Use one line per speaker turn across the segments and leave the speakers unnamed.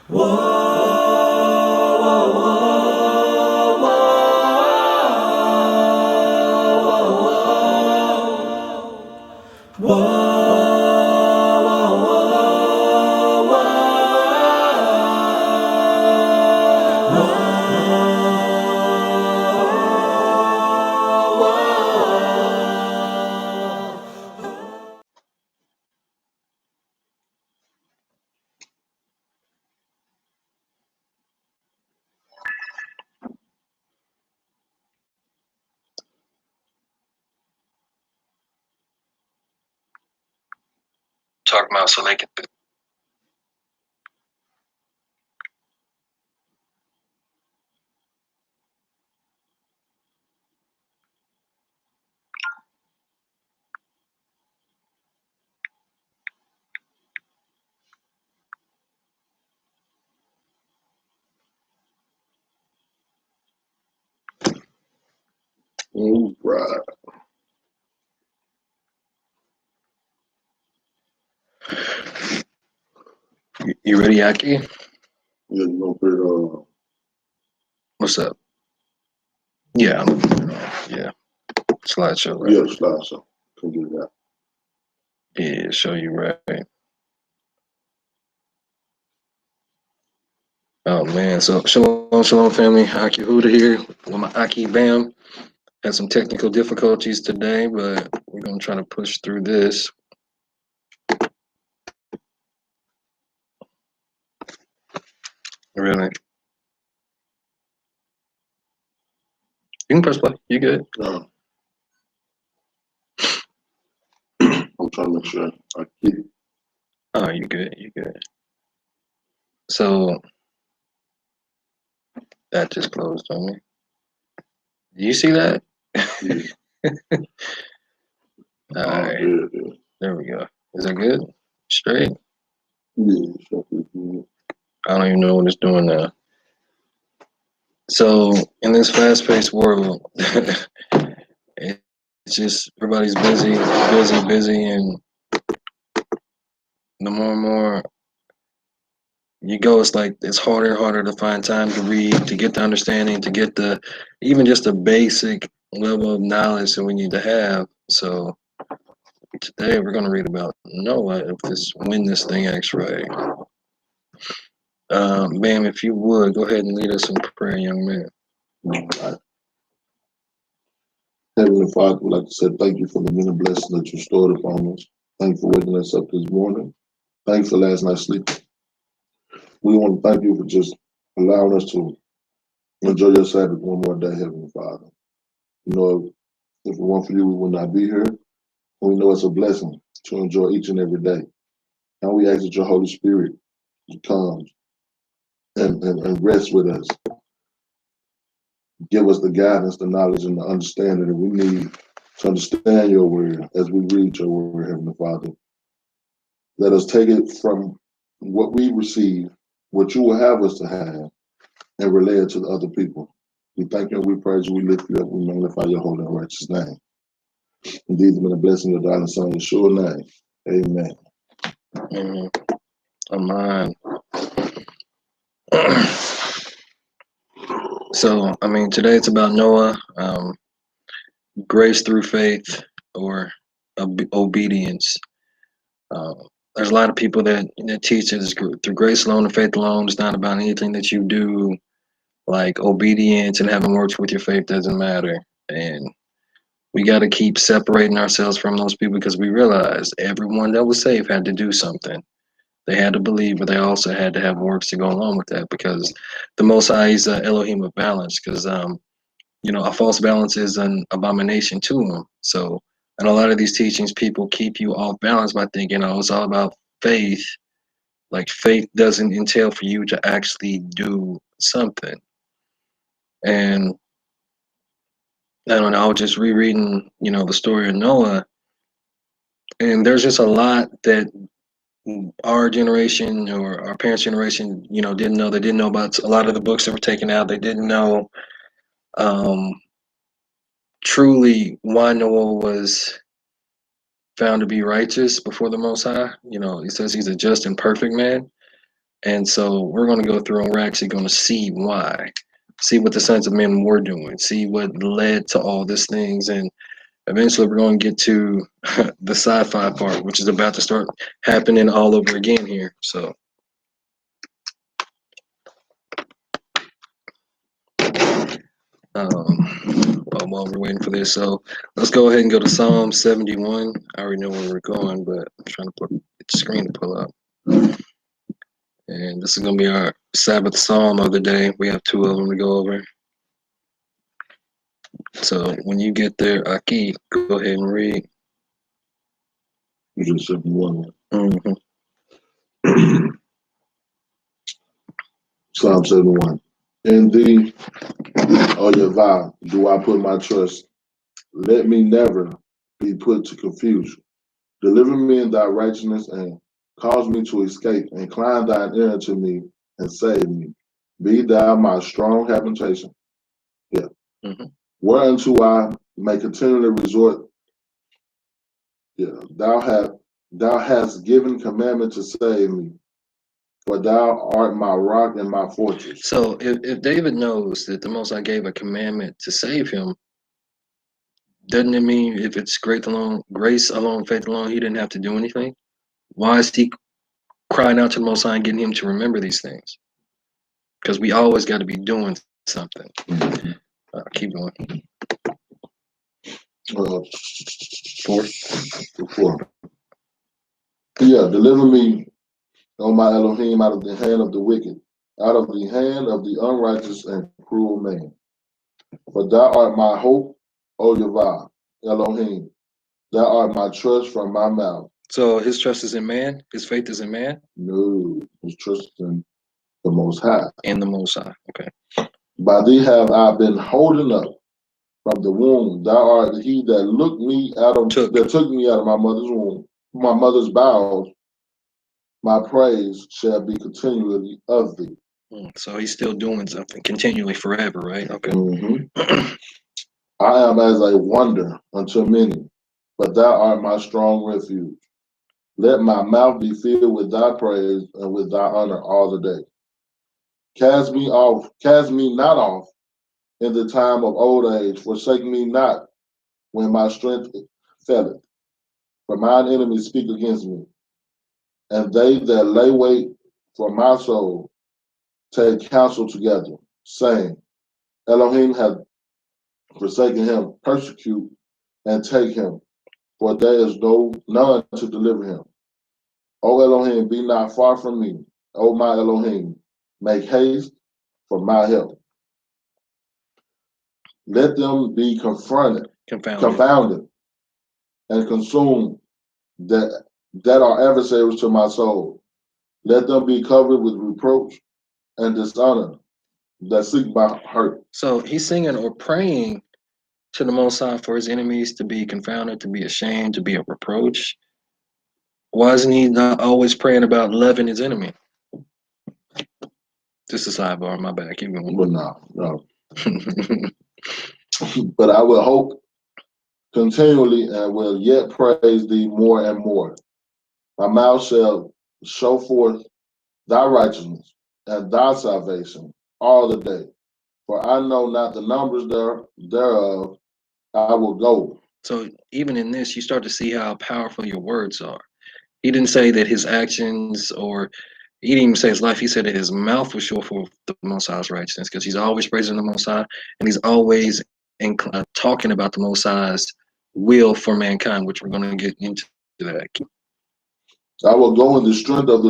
Talk about so they can.
All right.
You ready, Aki?
Yeah, you know, but,
What's up? Yeah, yeah. Slideshow, right?
yeah, slideshow. Can do that.
Yeah, show you right. Oh man, so shalom family. Aki Huda here with my Aki Bam. Had some technical difficulties today, but we're gonna try to push through this. Really? You can press play. You good?
I'm trying to make sure I keep.
Oh, you good? You good? So that just closed on me. Do you see that?
Yeah.
All right.
Yeah.
There we go. Is that good? Straight?
Yeah.
I don't even know what it's doing now. So in this fast-paced world, it's just everybody's busy, and the more and more you go, it's like it's harder and harder to find time to read, to get the understanding, to get the even just a basic level of knowledge that we need to have. So today we're going to read about Noah, when this thing acts right. Bam, if you would go ahead and lead us in prayer, young man.
Right. Heavenly Father, we'd like to say thank you for the many blessings that you stored upon us. Thank you for waking us up this morning. Thank you for last night's sleep. We want to thank you for just allowing us to enjoy your Sabbath one more day, Heavenly Father. You know, if it weren't for you, we would not be here. We know it's a blessing to enjoy each and every day. And we ask that your Holy Spirit comes and rest with us. Give us the guidance, the knowledge, and the understanding that we need to understand your word as we read your word, Heavenly Father. Let us take it from what we receive, what you will have us to have, and relay it to the other people. We thank you and we praise you, we lift you up, we magnify your holy and righteous name. Indeed, it's been a blessing of God and Son, Yeshua name. Amen.
Amen. Amen. So, I mean, today it's about Noah, grace through faith or obedience. There's a lot of people that teach us through grace alone and faith alone. It's not about anything that you do, like obedience and having works with your faith doesn't matter. And we got to keep separating ourselves from those people because we realize everyone that was saved had to do something. They had to believe, but they also had to have works to go along with that because the Most High is Elohim of balance. Because a false balance is an abomination to him. So, and a lot of these teachings, people keep you off balance by thinking, oh, it's all about faith. Like faith doesn't entail for you to actually do something. And I don't know, I was just rereading, the story of Noah, and there's just a lot that our generation or our parents' generation, didn't know. They didn't know about a lot of the books that were taken out. They didn't know truly why Noah was found to be righteous before the Most High. He says he's a just and perfect man. And so we're going to go through and we're actually going to see why, see what the sons of men were doing, see what led to all these things. And eventually we're going to get to the sci-fi part, which is about to start happening all over again here. So while we're waiting for this, so let's go ahead and go to Psalm 71. I already know where we're going, but I'm trying to put the screen to pull up. And this is going to be our Sabbath Psalm of the day. We have two of them to go over. So when you get there, Aki, go ahead and read.
You just 71.
Mm-hmm.
Psalm 71. In thee, O Yahweh, do I put my trust. Let me never be put to confusion. Deliver me in thy righteousness and cause me to escape. Incline thine ear to me and save me. Be thou my strong habitation. Yeah.
Mm-hmm.
Whereunto I may continually resort. Yeah. Thou hast given commandment to save me. For thou art my rock and my fortress.
So if David knows that the Most High gave a commandment to save him, doesn't it mean if it's grace alone, faith alone, he didn't have to do anything? Why is he crying out to the Most High and getting him to remember these things? Because we always got to be doing something.
Mm-hmm.
Keep going.
4. Yeah, deliver me, O my Elohim, out of the hand of the wicked, out of the hand of the unrighteous and cruel man. For thou art my hope, O Yahweh, Elohim. Thou art my trust from my mouth.
So his trust is in man? His faith is in man?
No, his trust in the Most High.
In the Most High, okay.
By thee have I been holding up from the womb. Thou art he that took me out of my mother's womb, my mother's bowels. My praise shall be continually of thee.
So he's still doing something continually forever, right? Okay.
Mm-hmm. I am as a wonder unto many, but thou art my strong refuge. Let my mouth be filled with thy praise and with thy honor all the day. Cast me not off in the time of old age. Forsake me not when my strength faileth. For mine enemies speak against me, and they that lay wait for my soul take counsel together, saying, Elohim hath forsaken him, persecute and take him, for there is none to deliver him. O Elohim, be not far from me. O my Elohim, make haste for my help. Let them be confounded, and consumed that are adversaries to my soul. Let them be covered with reproach and dishonor that seek my hurt.
So he's singing or praying to the Most High for his enemies to be confounded, to be ashamed, to be a reproach. Why isn't he not always praying about loving his enemy? Just a sidebar, my bad. Keep going.
But no. But I will hope continually and will yet praise thee more and more. My mouth shall show forth thy righteousness and thy salvation all the day. For I know not the numbers thereof, I will go.
So even in this, you start to see how powerful your words are. He didn't say that his actions, or he didn't even say his life. He said that his mouth was sure for the Most High's righteousness, because he's always praising the Most High, and he's always talking about the Most High's will for mankind, which we're going to get into that.
I will go in the strength of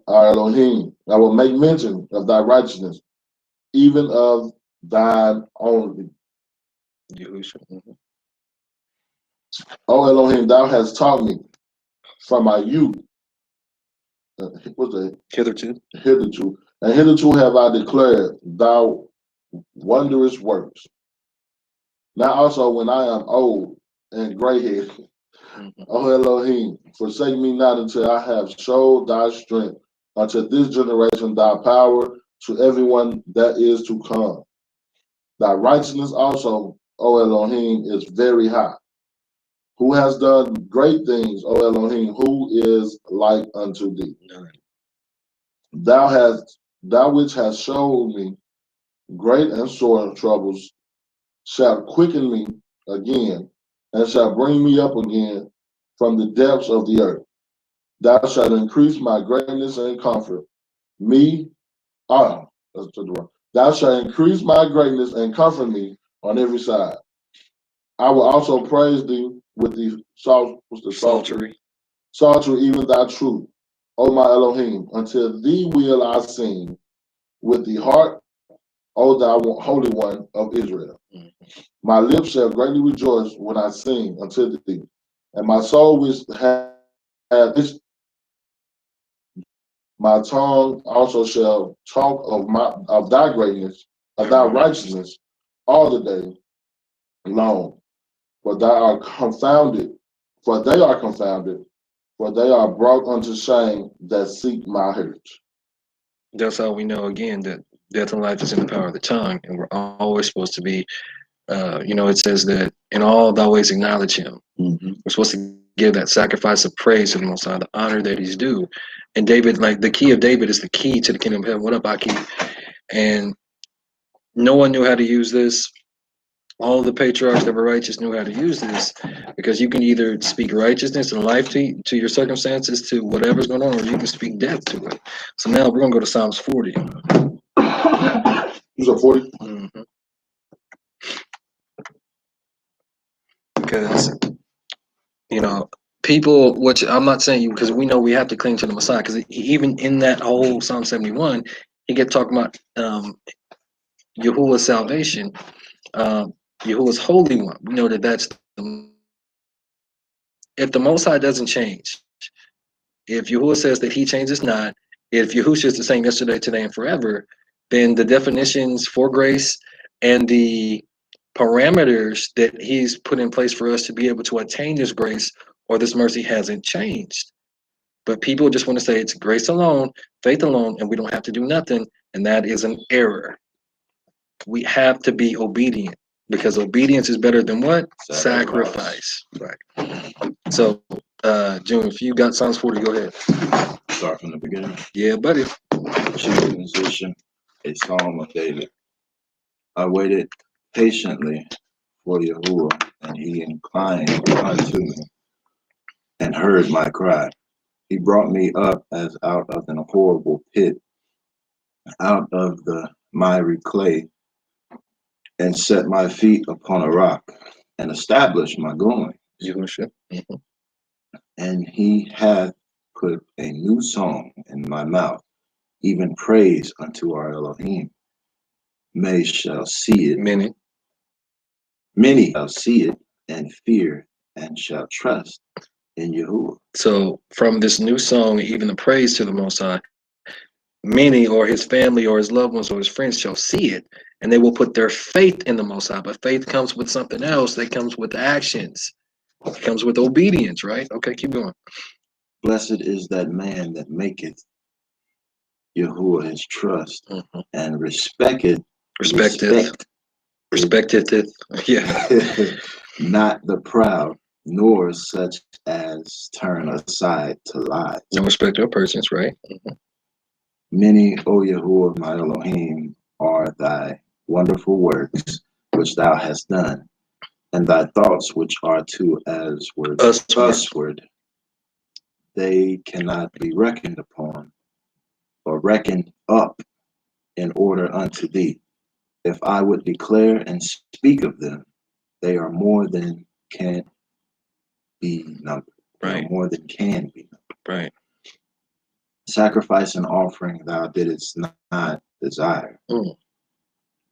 our Elohim. I will make mention of thy righteousness, even of thine only.
Mm-hmm.
O Elohim, thou hast taught me from my youth.
Hitherto.
And hitherto have I declared thou wondrous works. Now also when I am old and gray-headed,
Mm-hmm.
O Elohim, forsake me not until I have showed thy strength unto this generation, thy power to everyone that is to come. Thy righteousness also, O Elohim, is very high. Who has done great things, O Elohim, who is like unto thee?
None.
Thou which hast showed me great and sore troubles, shalt quicken me again, and shalt bring me up again from the depths of the earth. Thou shalt increase my greatness and comfort me. That's the word. Thou shalt increase my greatness and comfort me on every side. I will also praise thee with the
Psaltery.
psaltery, even thy truth, O my Elohim. Until thee will I sing with the heart, O thou Holy One of Israel.
Mhm.
My lips shall greatly rejoice when I sing unto thee, and my soul which hath this, my tongue also shall talk of thy greatness, of thy righteousness, all the day long. For thou art confounded, for they are confounded, for they are brought unto shame that seek my hurt.
That's how we know again that death and life is in the power of the tongue, and we're always supposed to be. It says that in all thy ways acknowledge Him.
Mm-hmm.
We're supposed to give that sacrifice of praise to the Most High, the honor that He's due. And David, like the key of David, is the key to the kingdom of heaven. What up, Aki? And no one knew how to use this. All the patriarchs that were righteous knew how to use this, because you can either speak righteousness and life to your circumstances, to whatever's going on, or you can speak death to it. So now we're going to go to Psalms 40.
You said 40?
Mm-hmm. Because, people, which I'm not saying you, because we know we have to cling to the Messiah, because even in that whole Psalm 71, he get talking about Yahuwah's salvation, Yahuwah's Holy One. We know that that's if the Most High doesn't change, if Yahuwah says that He changes not, if Yahushua is the same yesterday, today, and forever, then the definitions for grace and the parameters that He's put in place for us to be able to attain this grace or this mercy hasn't changed. But people just want to say it's grace alone, faith alone, and we don't have to do nothing, and that is an error. We have to be obedient, because obedience is better than what? Sacrifice. Right. So, June, if you got Psalms 40, go ahead.
Start from the beginning.
Yeah, buddy.
Chief musician, a psalm of David. I waited patiently for Yahuwah, and He inclined unto me and heard my cry. He brought me up as out of an horrible pit, out of the miry clay, and set my feet upon a rock, and established my going.
Yahushua. Mm-hmm.
And He hath put a new song in my mouth, even praise unto our Elohim. Many shall see it. Many shall see it and fear, and shall trust in Yahuwah.
So from this new song, even the praise to the Most High, many or his family or his loved ones or his friends shall see it, and they will put their faith in the Most High. But faith comes with something else. That comes with actions. It comes with obedience, right? Okay, keep going.
Blessed is that man that maketh Yahuwah his trust, and respecteth. Yeah. Not the proud, nor such as turn aside to lies.
No respect of persons, right?
Many, O Yahuwah, my Elohim, are thy wonderful works which thou hast done, and thy thoughts which are to usward. They cannot be reckoned upon or reckoned up in order unto thee. If I would declare and speak of them, they are more than can be numbered.
Right.
More than can be numbered.
Right.
Sacrifice and offering thou didst not desire.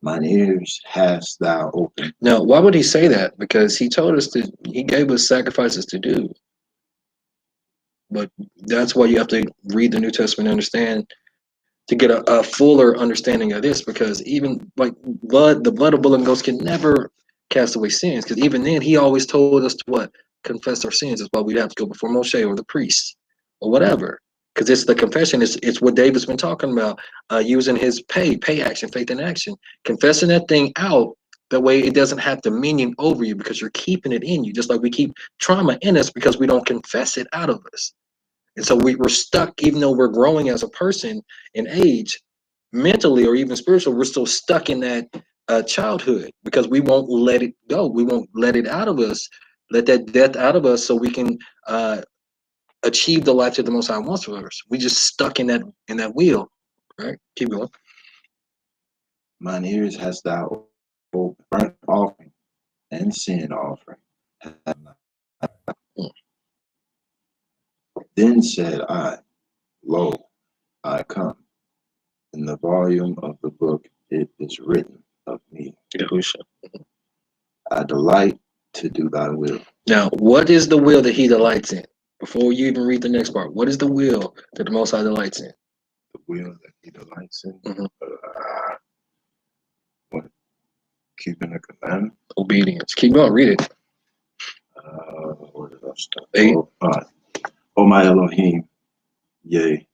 Mine ears hast thou opened.
Now, why would he say that? Because he told us that he gave us sacrifices to do. But that's why you have to read the New Testament and understand, to get a fuller understanding of this, because even like the blood of bull and goats can never cast away sins, because even then he always told us to what? Confess our sins. That's why we'd have to go before Moshe or the priest or whatever, because it's the confession. It's what David's been talking about, using his pay action, faith in action, confessing that thing out. That way it doesn't have dominion over you, because you're keeping it in you, just like we keep trauma in us because we don't confess it out of us. And so we're stuck, even though we're growing as a person in age, mentally or even spiritual, we're still stuck in that childhood because we won't let it go. We won't let it out of us, let that death out of us so we can achieve the life that the Most High wants for us. We just stuck in that wheel, right? Keep going.
Mine ears hast thou, O burnt offering and sin offering. Then said I, Lo, I come. In the volume of the book it is written of me.
Yahusha.
I delight to do thy will.
Now, what is the will that he delights in? Before you even read the next part, what is the will that the Most High delights in?
The will that he delights in.
Mhm.
What? Keeping the commandment?
Obedience. Keep going, read it.
Where did I start?
8.
Oh, my Elohim, yea,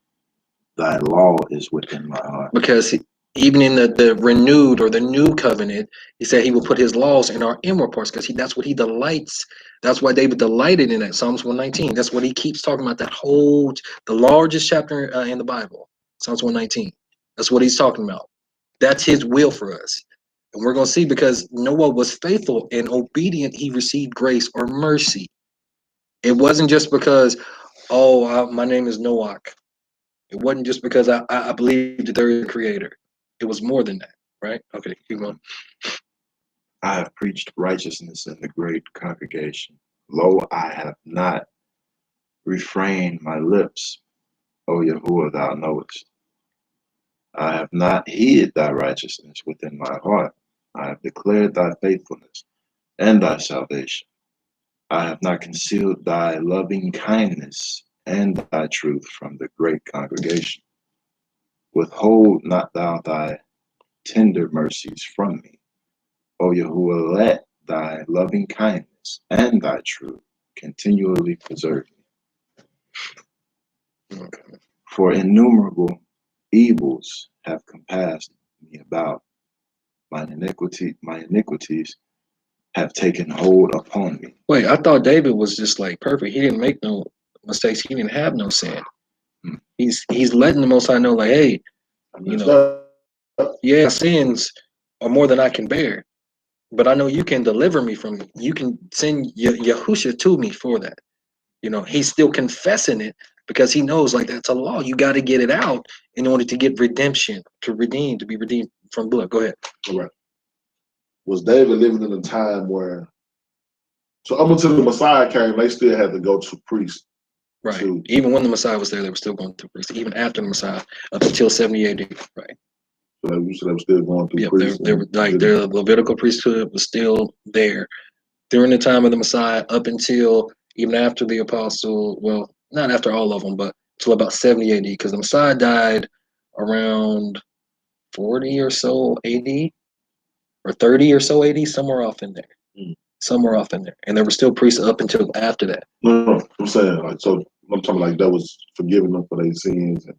thy law is within my heart.
Because even in the renewed or the new covenant, he said he will put his laws in our inward parts because that's what he delights. That's why David delighted in that. Psalms 119. That's what he keeps talking about, the largest chapter in the Bible, Psalms 119. That's what he's talking about. That's his will for us. And we're going to see, because Noah was faithful and obedient, he received grace or mercy. It wasn't just because, my name is Noah. It wasn't just because I believe that there is a creator. It was more than that, right? Okay, keep going.
I have preached righteousness in the great congregation. Lo, I have not refrained my lips. O Yahuwah, thou knowest. I have not hid thy righteousness within my heart. I have declared thy faithfulness and thy salvation. I have not concealed thy loving kindness and thy truth from the great congregation. Withhold not thou thy tender mercies from me. O Yahuwah, let thy loving kindness and thy truth continually preserve me.
Okay.
For innumerable evils have compassed me about. Mine iniquities have taken hold upon me.
Wait, I thought David was just like perfect. He didn't make no mistakes. He didn't have no sin. He's letting the Most High know, like, hey, yeah, sins are more than I can bear, but I know you can deliver me from it. You can send Yahusha to me for that. He's still confessing it because he knows, like, that's a law. You got to get it out in order to get redemption, to be redeemed from blood. Go ahead.
All right. Was David living in a time where, so up until the Messiah came, they still had to go to priests?
Right. Even when the Messiah was there, they were still going through priests. Even after the Messiah, up until 70 AD. Right.
So they were still going through priests.
They were like, their Levitical priesthood was still there during the time of the Messiah, up until even after the apostle. Well, not after all of them, but until about 70 AD, because the Messiah died around 40 or so AD, or 30 or so AD, somewhere off in there. Somewhere off in there. And there were still priests up until after that.
No, I'm saying, like, so I'm talking like that was forgiving them for their sins and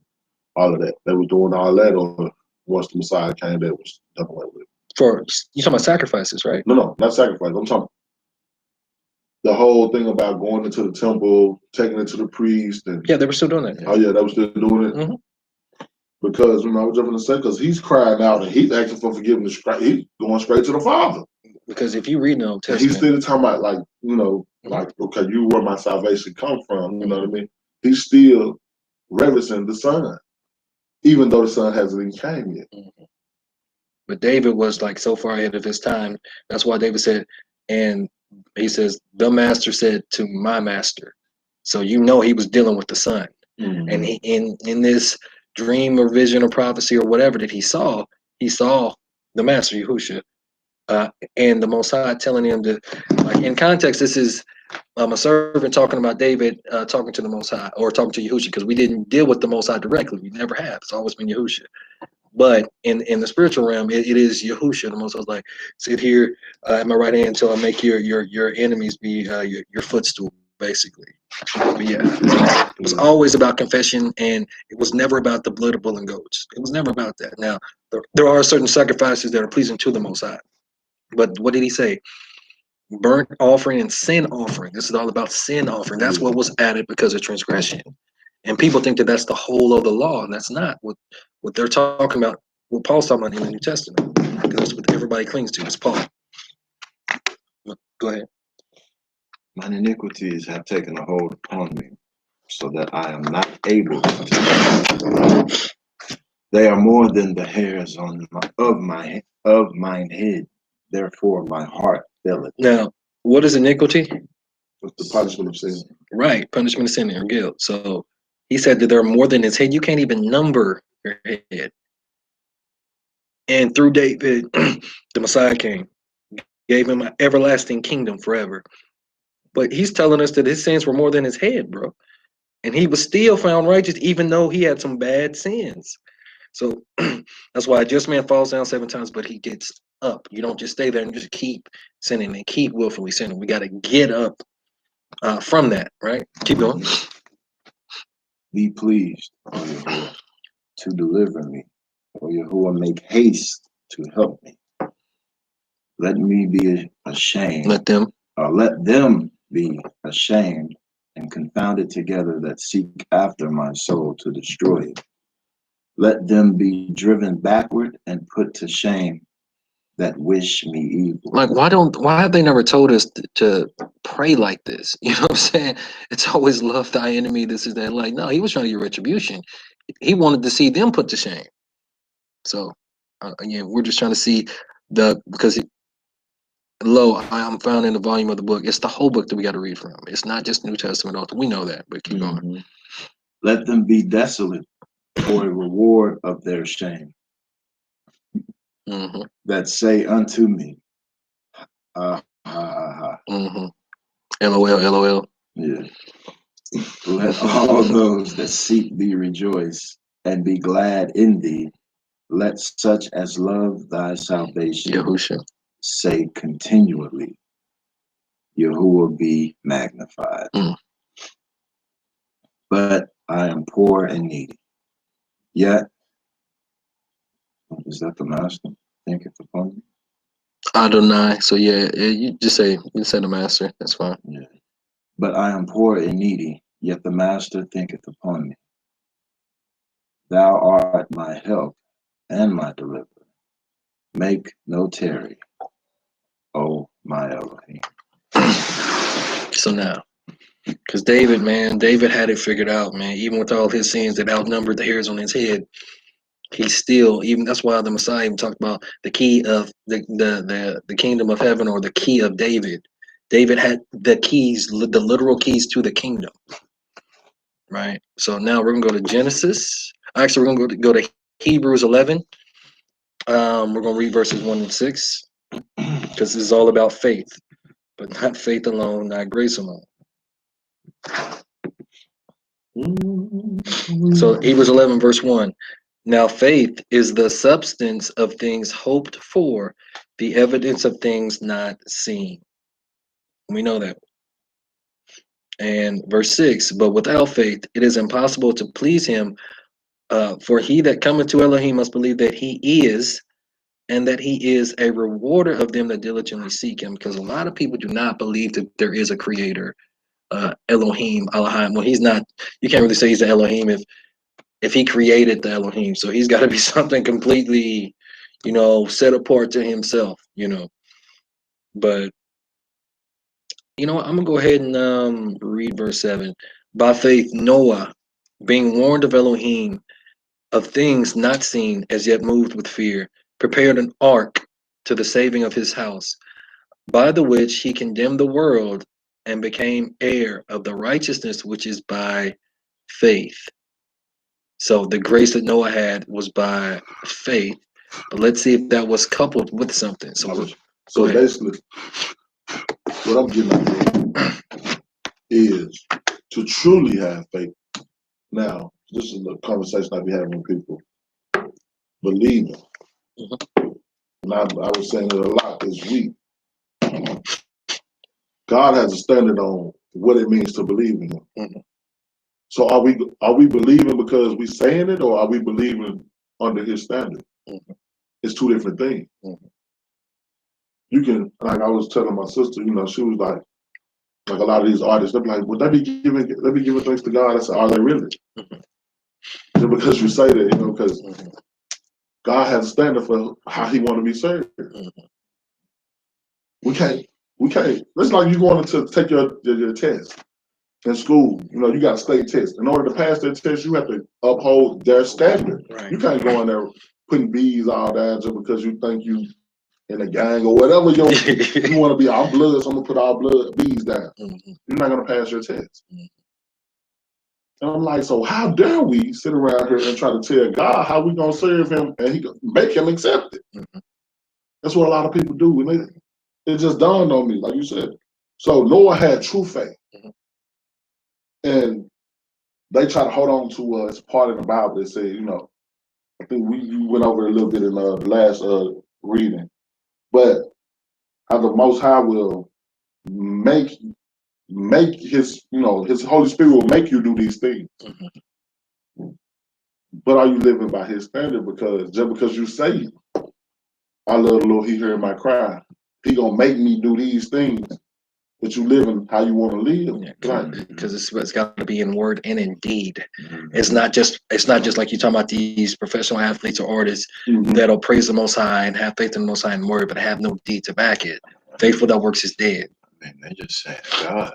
all of that. They were doing all that, or once the Messiah came, that was done away with.
You talking about sacrifices, right?
No, not sacrifice. I'm talking the whole thing about going into the temple, taking it to the priest, and
yeah, they were still doing that. Yeah.
Oh yeah, they were still doing it.
Mm-hmm.
Because I was just going to say, because he's crying out and he's asking for forgiveness. He's going straight to the Father.
Because if you read the Old Testament,
and he's still talking about, like, like, okay, you where my salvation come from. You know what I mean? He's still reverencing the Son, even though the Son hasn't even came yet.
But David was like so far ahead of his time. That's why David said, and he says, the master said to my master. So he was dealing with the Son. And he, in this dream or vision or prophecy or whatever that he saw the master, Yahusha, and the Most High telling him to, like, in context, this is a servant talking about David talking to the Most High, or talking to Yahusha, because we didn't deal with the Most High directly. We never have. It's always been Yahusha. But in the spiritual realm, it is Yahusha. The Most High was like, sit here at my right hand until I make your enemies be your footstool, basically. But yeah, it was always about confession, and it was never about the blood of bull and goats. It was never about that. Now, there are certain sacrifices that are pleasing to the Most High. But what did he say? Burnt offering and sin offering. This is all about sin offering. That's what was added because of transgression. And people think that that's the whole of the law, and that's not what they're talking about. What Paul's talking about in the New Testament, because that's what everybody clings to. It's Paul. Go ahead.
Mine iniquities have taken a hold upon me, so that I am not able to. They are more than the hairs of mine head. Therefore, my heart faileth.
Now, what is iniquity?
What's the punishment of sin?
Right, punishment of sin or guilt. So he said that there are more than his head. You can't even number your head. And through David, the Messiah came, gave him an everlasting kingdom forever. But he's telling us that his sins were more than his head, bro. And he was still found righteous, even though he had some bad sins. So that's why a just man falls down 7 times, but he gets up. You don't just stay there and just keep sinning and keep willfully sinning. We got to get up from that, right? Keep going.
Be pleased, O Yahuwah, to deliver me. O Yahuwah, make haste to help me. Let me be ashamed.
Let them
be ashamed and confounded together that seek after my soul to destroy it. Let them be driven backward and put to shame that wish me evil.
Like, why have they never told us to pray like this? You know what I'm saying? It's always love thy enemy. This is that. Like, no, he was trying to get retribution. He wanted to see them put to shame. So again, we're just trying to see because lo, I am found in the volume of the book. It's the whole book that we got to read from. It's not just New Testament author. We know that, but keep going.
Let them be desolate for a reward of their shame. That say unto me, ha ha ha.
LOL, LOL.
Yeah. Let all those that seek thee rejoice and be glad in thee. Let such as love thy salvation
Yahusha
say continually, Yahuwah be magnified. But I am poor and needy. Yet, is that the master? Thinketh upon me?
Adonai. So yeah, you say the master. That's fine.
Yeah. But I am poor and needy, yet the master thinketh upon me. Thou art my help and my deliverer. Make no tarry, O my Elohim.
So now, because David had it figured out, man. Even with all his sins that outnumbered the hairs on his head, he's still, even that's why the Messiah even talked about the key of the kingdom of heaven, or the key of David. David had the keys, the literal keys to the kingdom. Right. So now we're gonna go to Genesis. Actually, we're gonna go to Hebrews 11. We're gonna read verses 1 and 6, because this is all about faith, but not faith alone, not grace alone. So Hebrews 11 verse 1. Now faith is the substance of things hoped for, the evidence of things not seen. We know that. And verse 6, but without faith it is impossible to please him, for he that cometh to Elohim must believe that he is, and that he is a rewarder of them that diligently seek him. Because a lot of people do not believe that there is a creator, Elohim, Elohim. Well, he's not, you can't really say he's the Elohim if he created the Elohim. So he's got to be something completely, set apart to himself, But, I'm going to go ahead and read verse 7. By faith, Noah, being warned of Elohim, of things not seen, as yet moved with fear, prepared an ark to the saving of his house, by the which he condemned the world and became heir of the righteousness which is by faith. So the grace that Noah had was by faith, but let's see if that was coupled with something. So
basically, what I'm getting at is to truly have faith. Now, this is the conversation I be having with people. Believing. And I was saying it a lot this week. God has a standard on what it means to believe in him. So are we believing because we saying it, or are we believing under his standard? It's two different things. You can, like I was telling my sister, she was like, Like a lot of these artists, they're like, "Would they be giving thanks to God?" I said, "Are they really?" Just because you say that, you know, because God has a standard for how He want to be served. We can't. It's like you going to take your test in school. You know, you got a state test. In order to pass that test, you have to uphold their standard.
Right.
You can't go in there putting B's all down just because you think you in a gang or whatever you want to be. All blood, so I'm gonna put all blood B's down. You're not gonna pass your test. And I'm like, so how dare we sit around here and try to tell God how we gonna serve Him and He make Him accept it? That's what a lot of people do. And it just dawned on me, like you said. So Noah had true faith, and they try to hold on to it's part of the Bible that says, you know, I think we went over it a little bit in the last reading, but how the Most High will make His, you know, His Holy Spirit will make you do these things. But are you living by His standard? Because just because you say, "I love the Lord, He heard my cry," He gonna make me do these things. But you living how you want to live,
because it's got to be in word and in deed. It's not just like you talking about these professional athletes or artists that'll praise the Most High and have faith in the Most High and word, but have no deed to back it. Faithful that works is dead.
And they just saying God.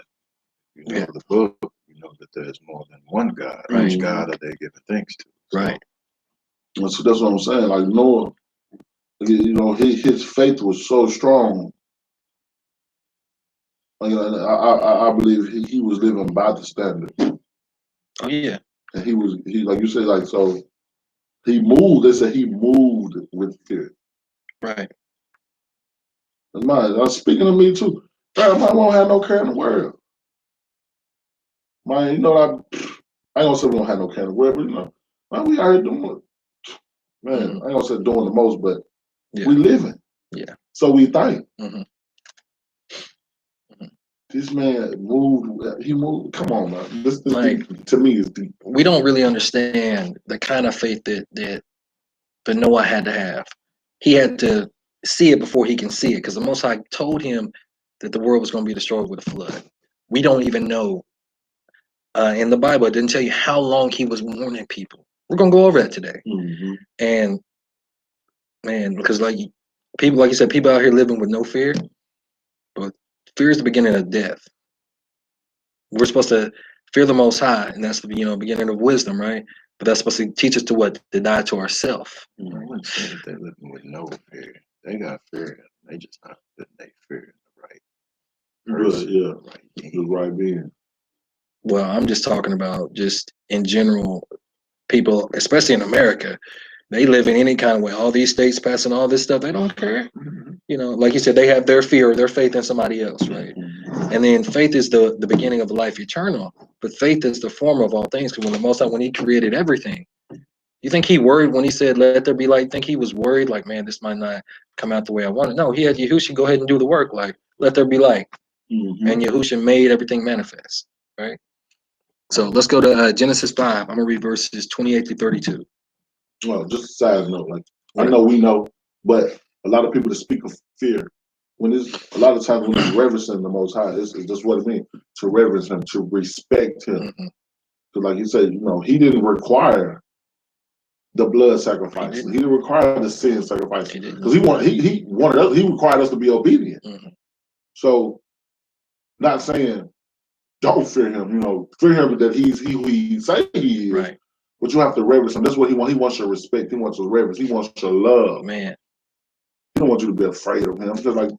You know the book. You know that there's more than one God. Which God are they giving thanks to?
Right.
So that's what I'm saying. Like Noah, you know, his faith was so strong. I believe he was living by the standard.
Oh yeah.
And he like you said, like, so he moved. They said he moved with fear.
Right.
And man, speaking of me too, man, I won't have no care in the world. Man, you know, I ain't gonna say we don't have no care in the world, but you know, man, we out here doing, man, I ain't gonna say doing the most, but we living.
Yeah.
So we think. This man moved. He moved. Come on, man. This like, to me is deep.
We don't really understand the kind of faith that Noah had to have. He had to see it before he can see it, because the Most High told him that the world was going to be destroyed with a flood. We don't even know. In the Bible, it didn't tell you how long He was warning people. We're going to go over that today. And man, because like people, like you said, people out here living with no fear. But fear is the beginning of death. We're supposed to fear the Most High, and that's the beginning of wisdom, right? But that's supposed to teach us to what? To die to ourselves.
I wouldn't say that they're living with no fear. They got fear. They just not putting their fear in the right person,
the right being.
Well, I'm just talking about just in general, people, especially in America, they live in any kind of way. All these states passing all this stuff, they don't care. You know, like you said, they have their fear or their faith in somebody else, right? And then faith is the beginning of life eternal. But faith is the form of all things. Because when He created everything, you think He worried when He said, "Let there be light"? Think He was worried, like, man, this might not come out the way I want it? No, He had Yahushua go ahead and do the work, like, let there be light. And Yahushua made everything manifest, right? So let's go to Genesis 5. I'm going to read verses 28 to 32.
Well, just a side note, like, I know we know, but a lot of people that speak of fear, when it's a lot of times when it's reverencing the Most High, it's just what it means to reverence Him, to respect Him. Because, like you said, you know, He didn't require the blood sacrifice. He didn't require the sin sacrifice because he required us to be obedient. So, not saying don't fear Him, you know, fear Him that He's who He say He is.
Right.
But you have to reverence Him. That's what He wants. He wants your respect. He wants your reverence. He wants your love.
Man.
He don't want you to be afraid of Him. Just like.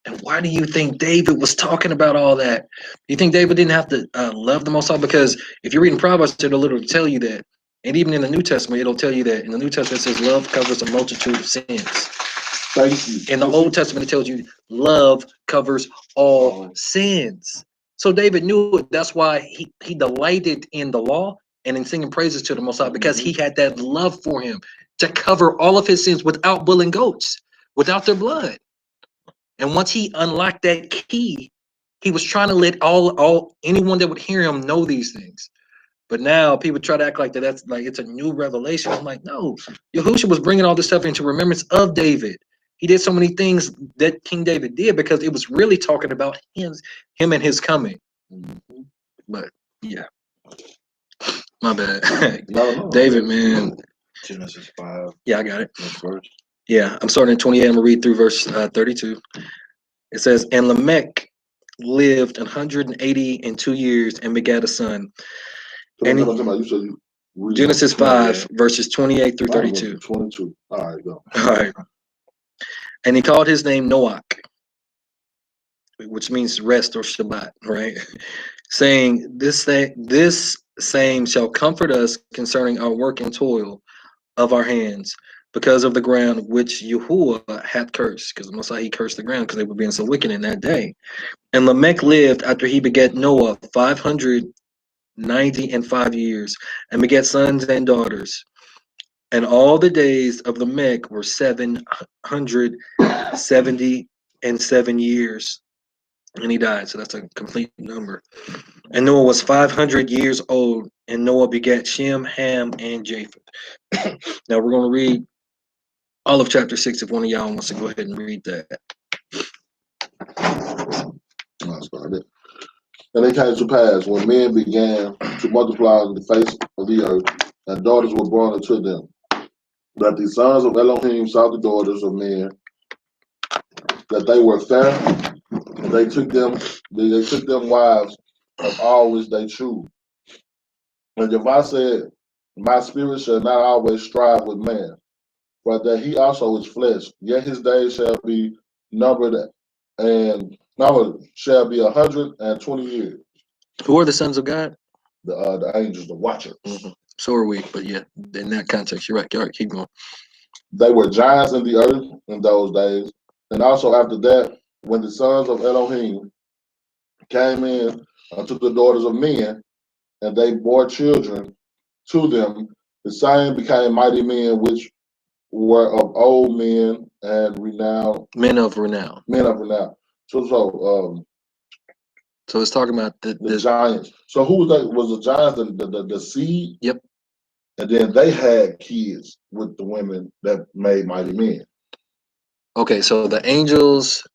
And why do you think David was talking about all that? You think David didn't have to love the Most High? Because if you're reading Proverbs, it'll literally tell you that. And even in the New Testament, it'll tell you that. In the New Testament, it says love covers a multitude of sins.
Thank you.
In the Old Testament, it tells you love covers all sins. So David knew it. That's why he delighted in the law and in singing praises to the Most High, because he had that love for Him to cover all of his sins without bull and goats, without their blood. And once he unlocked that key, he was trying to let anyone that would hear him know these things. But now people try to act like that's like it's a new revelation. I'm like, no, Yahushua was bringing all this stuff into remembrance of David. he did so many things that King David did because it was really talking about him and his coming. But yeah, my bad.
No,
David, man.
Genesis 5.
Yeah, I got it.
Next verse.
Yeah, I'm starting in 28. I'm gonna read through verse 32. It says, "And Lamech lived 182 years and begat a son." And
you said you
Genesis 5, verses 28 through 32.
22. All right, go.
All right. And he called his name Noach, which means rest or Shabbat, right? Saying, this same shall comfort us concerning our work and toil of our hands, because of the ground which Yahuwah hath cursed. Because Most High, he cursed the ground because they were being so wicked in that day. And Lamech lived after he begat Noah 595 years, and begat sons and daughters. And all the days of Lamech were 777 years, and he died. So that's a complete number. And Noah was 500 years old, and Noah begat Shem, Ham, and Japheth. Now we're going to read all of chapter 6 if one of y'all wants to go ahead and read that.
And it came to pass when men began to multiply on the face of the earth, and daughters were born unto them, that the sons of Elohim saw the daughters of men, that they were fair, and they took them wives of all which they chose. And Jehovah said, my spirit shall not always strive with man, but that he also is flesh, yet his days shall be numbered, and numbered shall be 120 years.
Who are the sons of God?
The angels, the watchers.
Mm-hmm. So are we, but yeah, in that context, you're right. All right, keep going.
They were giants in the earth in those days, and also after that, when the sons of Elohim came in unto the daughters of men, and they bore children to them, the same became mighty men, which were of old men and renowned.
Men of renown.
So
it's talking about
the giants. So who was that? Was the giants the seed?
Yep.
And then they had kids with the women that made mighty men.
Okay, so the angels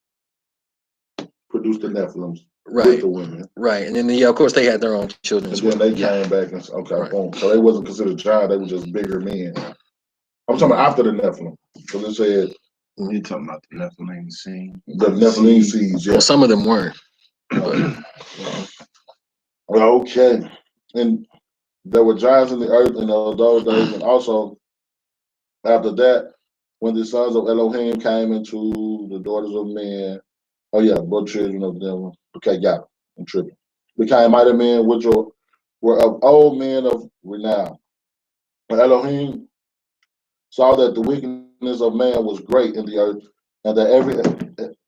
produced the Nephilims,
right,
with the women.
Right, and then of course they had their own children.
And then they came back and boom. So they wasn't considered giants; they were just bigger men. I'm talking about after the Nephilim. So they said
you're talking about the Nephilim seed.
The Nephilim seeds, yeah.
Well, some of them weren't.
Okay, and there were giants in the earth in those days, and also after that, when the sons of Elohim came into the daughters of men, both children of them. Okay, got it. I'm tripping. Became mighty men, which were of old men of renown. And Elohim saw that the wickedness of man was great in the earth, and that every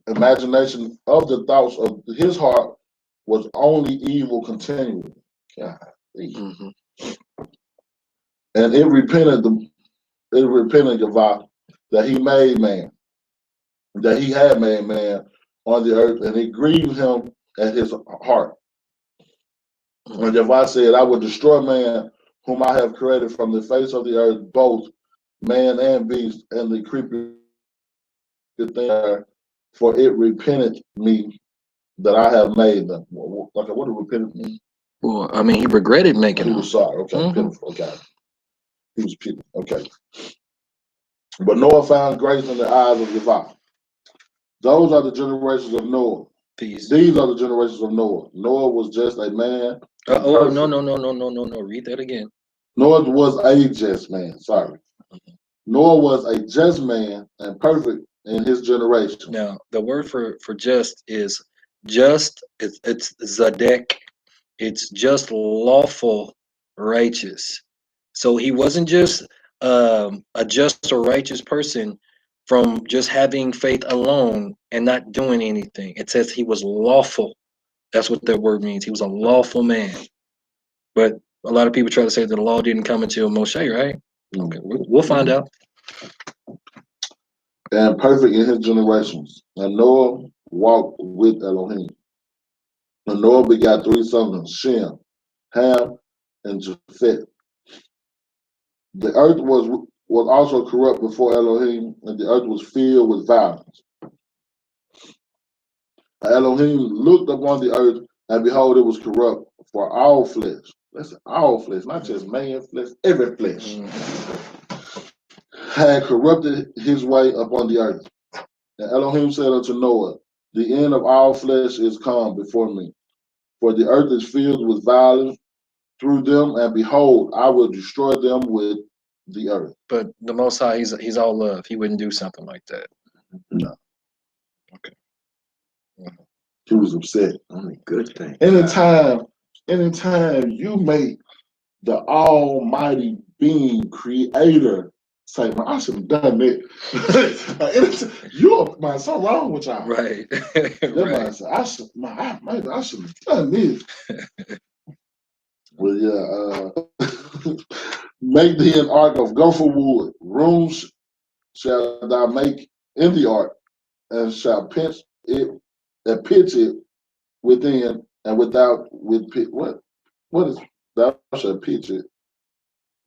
imagination of the thoughts of his heart was only evil continually. Mm-hmm. And it repented Yahweh that he made man, that he had made man on the earth, and it grieved him at his heart. And Yahweh said, I will destroy man whom I have created from the face of the earth, both man and beast, and the creeping thing, for it repented me that I have made them. Okay, what did repented mean?
Well, I mean, he regretted making them.
He was sorry. Okay, pitiful. Okay. He was pitiful. Okay. But Noah found grace in the eyes of Yahweh. Those are the generations of Noah. These are the generations of Noah. Noah was just a man.
No. Read that again.
Noah was a just man. Sorry. Noah was a just man and perfect in his generation.
Now, the word for just is just. It's zadek. It's just lawful, righteous. So he wasn't just a just or righteous person from just having faith alone and not doing anything. It says he was lawful. That's what that word means. He was a lawful man. But a lot of people try to say that the law didn't come until Moshe, right? Okay, we'll find out.
And perfect in his generations. And Noah walked with Elohim. And Noah begot 3 sons, Shem, Ham, and Japheth. The earth was was also corrupt before Elohim, and the earth was filled with violence. And Elohim looked upon the earth, and behold, it was corrupt, for all flesh. Listen, all flesh, not just man flesh, every flesh had corrupted his way upon the earth. And Elohim said unto Noah, the end of all flesh is come before me, for the earth is filled with violence through them, and behold, I will destroy them with the earth.
But the Most High, he's all love. He wouldn't do something like that.
No.
Okay.
He was upset.
Only good thing.
Anytime you make the almighty being creator say, man, I should have done that. You're, man, something wrong with y'all.
Right.
Man say, maybe I should have done this. Well, yeah, make thee an ark of gopher wood. Rooms shall thou make in the ark, and shall pitch it within and without with pit. What is thou shalt pitch it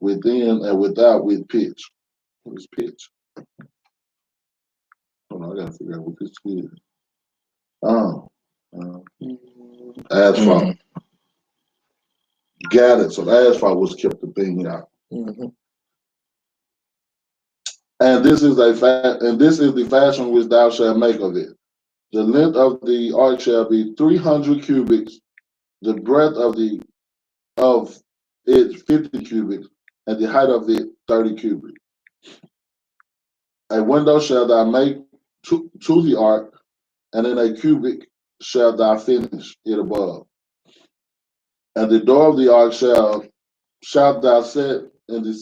within and without with pitch? What is pitch? Hold on, I gotta figure out what this is. Asphalt. Got it. So the asphalt was kept the thing out. And this is the fashion which thou shalt make of it. The length of the ark shall be 300 cubits, the breadth of it 50 cubits, and the height of it 30 cubits. A window shall thou make to the ark, and in a cubit shall thou finish it above. And the door of the ark shalt thou set in the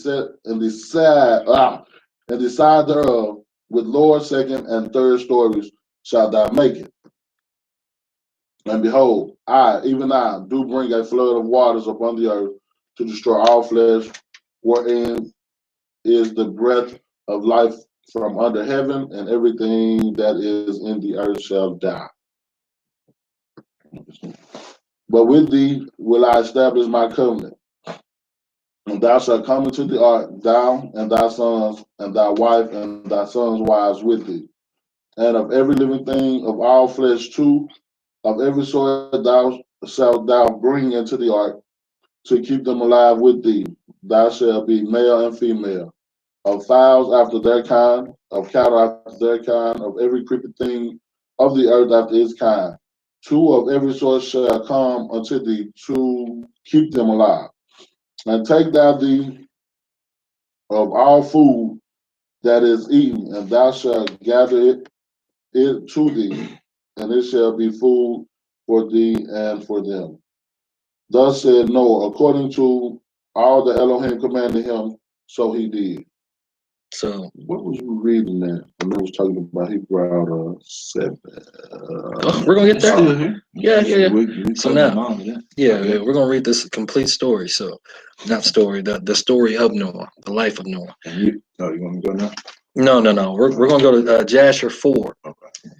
side thereof, with lower, second, and third stories shalt thou make it. And behold, even I, do bring a flood of waters upon the earth to destroy all flesh, wherein is the breath of life from under heaven, and everything that is in the earth shall die. But with thee will I establish my covenant. And thou shalt come into the ark, thou and thy sons, and thy wife, and thy sons' wives with thee. And of every living thing of all flesh too, of every sort thou shalt thou bring into the ark, to keep them alive with thee. Thou shalt be male and female, of fowls after their kind, of cattle after their kind, of every creeping thing of the earth after its kind. 2 of every sort shall come unto thee to keep them alive. And take thou thee of all food that is eaten, and thou shalt gather it to thee, and it shall be food for thee and for them. Thus said Noah, according to all that Elohim commanded him, so he did.
So
what was you reading there? I was talking about he brought 7.
we're gonna get there. Yeah.
We
So now, we're gonna read this complete story. So, not story, the story of Noah, the life of Noah.
And you want to go now?
No. We're gonna go to Jasher 4.
Okay.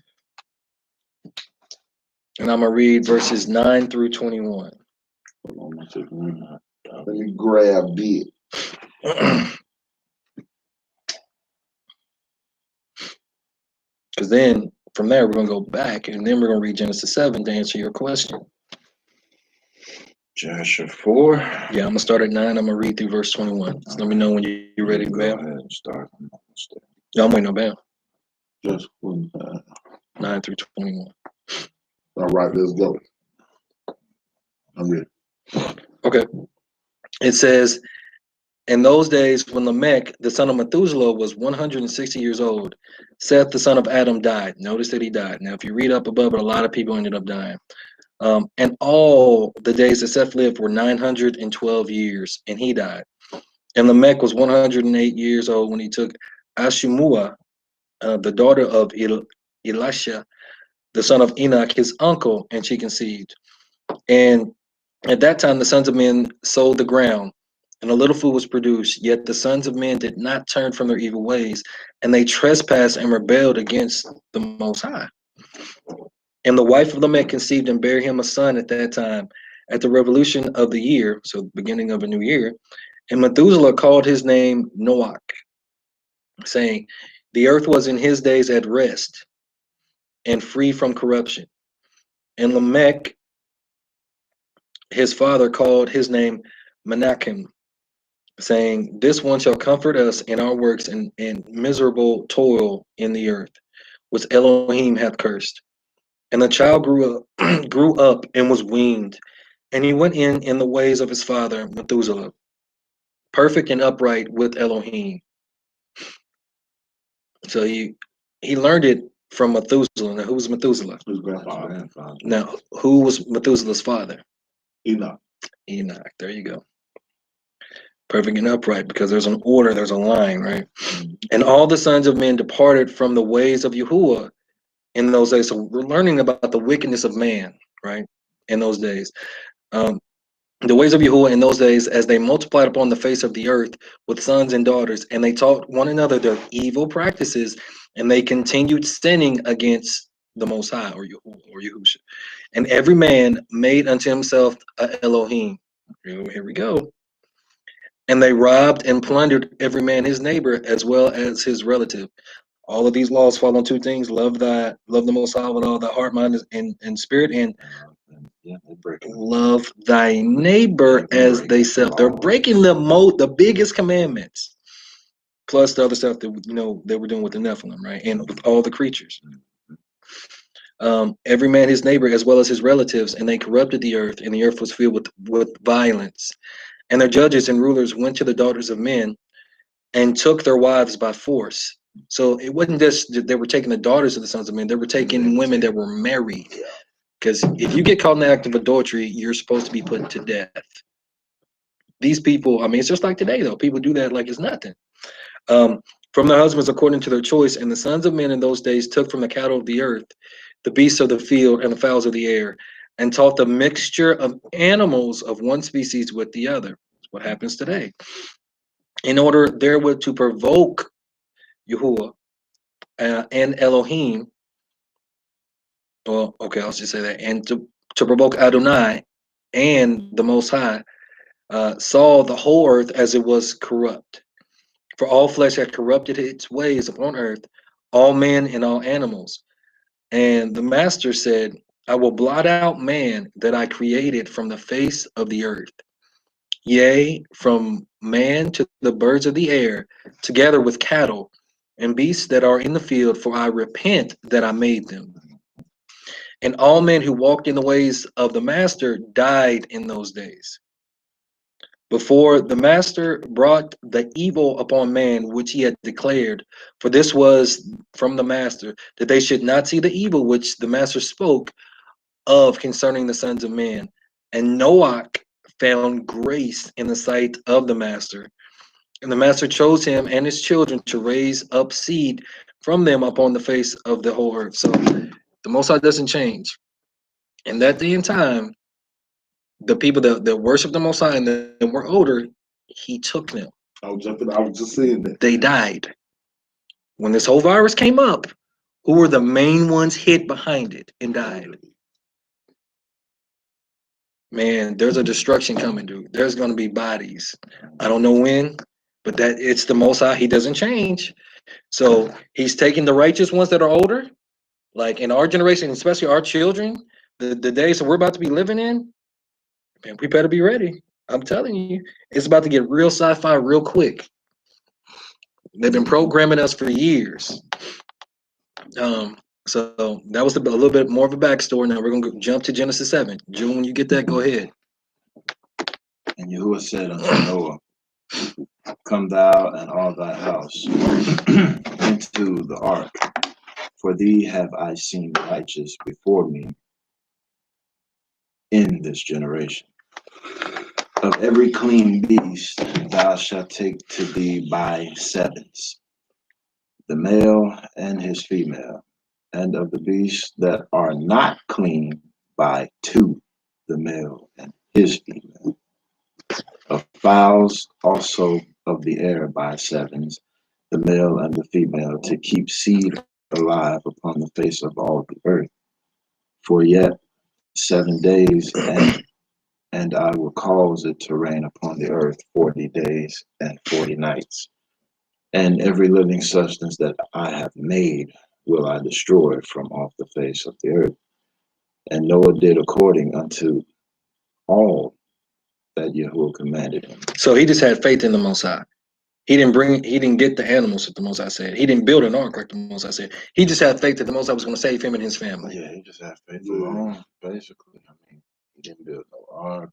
And I'm gonna read verses 9 through 21.
Hold on, let me grab it.
Because then from there we're gonna go back, and then we're gonna read Genesis 7 to answer your question.
Jasher 4.
Yeah, I'm gonna start at 9. I'm gonna read through verse 21. So let me know when you're ready,
Go
Bam.
ahead and start.
Yeah, I'm waiting on Bam.
Just
9 through 21.
All right, let's go. I'm ready.
Okay. It says, in those days when Lamech, the son of Methuselah, was 160 years old, Seth, the son of Adam, died. Notice that he died. Now, if you read up above it, a lot of people ended up dying. And all the days that Seth lived were 912 years, and he died. And Lamech was 108 years old when he took Ashimua, the daughter of Elisha, the son of Enoch, his uncle, and she conceived. And at that time, the sons of men sowed the ground, and a little food was produced. Yet the sons of men did not turn from their evil ways, and they trespassed and rebelled against the Most High. And the wife of Lamech conceived and bare him a son at that time, at the revolution of the year, so the beginning of a new year. And Methuselah called his name Noach. saying, the earth was in his days at rest and free from corruption. And Lamech, his father, called his name Menachem, saying, this one shall comfort us in our works and miserable toil in the earth, which Elohim hath cursed. And the child grew up and was weaned, and he went in the ways of his father Methuselah, perfect and upright with Elohim. So he learned it from Methuselah. Now, who was Methuselah?
His grandfather.
Now, who was Methuselah's father?
Enoch.
Enoch. There you go. Perfect and upright, because there's an order, there's a line, right? And all the sons of men departed from the ways of Yahuwah in those days. So we're learning about the wickedness of man, right? In those days. The ways of Yahuwah in those days, as they multiplied upon the face of the earth with sons and daughters, and they taught one another their evil practices, and they continued sinning against the Most High, or Yahusha. And every man made unto himself a Elohim. Here we go. And they robbed and plundered every man his neighbor as well as his relative. All of these laws fall on two things: love the Most High with all thy heart, mind, and spirit, and love thy neighbor as thyself. They're breaking the biggest commandments, plus the other stuff that they were doing with the Nephilim, right, and with all the creatures. Every man his neighbor as well as his relatives, and they corrupted the earth, and the earth was filled with violence. And their judges and rulers went to the daughters of men and took their wives by force. So it wasn't just that they were taking the daughters of the sons of men; they were taking women that were married. Because if you get caught in the act of adultery, you're supposed to be put to death. These people, I mean, it's just like today, though. People do that like it's nothing. From their husbands according to their choice, and the sons of men in those days took from the cattle of the earth, the beasts of the field, and the fowls of the air, and taught the mixture of animals of one species with the other. That's what happens today. In order therewith to provoke Yahuwah and Elohim, well, okay, I'll just say that, and to provoke Adonai and the Most High, saw the whole earth as it was corrupt. For all flesh had corrupted its ways upon earth, all men and all animals. And the master said, I will blot out man that I created from the face of the earth. Yea, from man to the birds of the air, together with cattle and beasts that are in the field, for I repent that I made them. And all men who walked in the ways of the master died in those days. Before the master brought the evil upon man, which he had declared, for this was from the master, that they should not see the evil which the master spoke of concerning the sons of men. And Noah found grace in the sight of the master. And the master chose him and his children to raise up seed from them upon the face of the whole earth. So the Most High doesn't change. And that day and time, the people that worship the Most High and that were older, he took them.
I was just saying that.
They died. When this whole virus came up, who were the main ones hit behind it and died? Man, there's a destruction coming, dude. There's going to be bodies. I don't know when, but that it's the Most High. He doesn't change. So he's taking the righteous ones that are older, like in our generation, especially our children, the days that we're about to be living in, man, we better be ready. I'm telling you, it's about to get real sci-fi real quick. They've been programming us for years. So that was a little bit more of a backstory. Now we're going to jump to Genesis 7. June, when you get that, go ahead.
And Yahuwah said unto Noah, come thou and all thy house into the ark, for thee have I seen righteous before me in this generation. Of every clean beast thou shalt take to thee by sevens, the male and his female, and of the beasts that are not clean by two, the male and his female. Of fowls also of the air by sevens, the male and the female, to keep seed alive upon the face of all the earth. For yet 7 days, and I will cause it to rain upon the earth 40 days and 40 nights. And every living substance that I have made will I destroy from off the face of the earth. And Noah did according unto all that Yahuwah commanded him.
So he just had faith in the Most High. He didn't get the animals that the Most High said. He didn't build an ark like the Most High said. He just had faith that the Most High was going to save him and his family.
Yeah, he just had faith alone, basically. I mean, he didn't build no ark.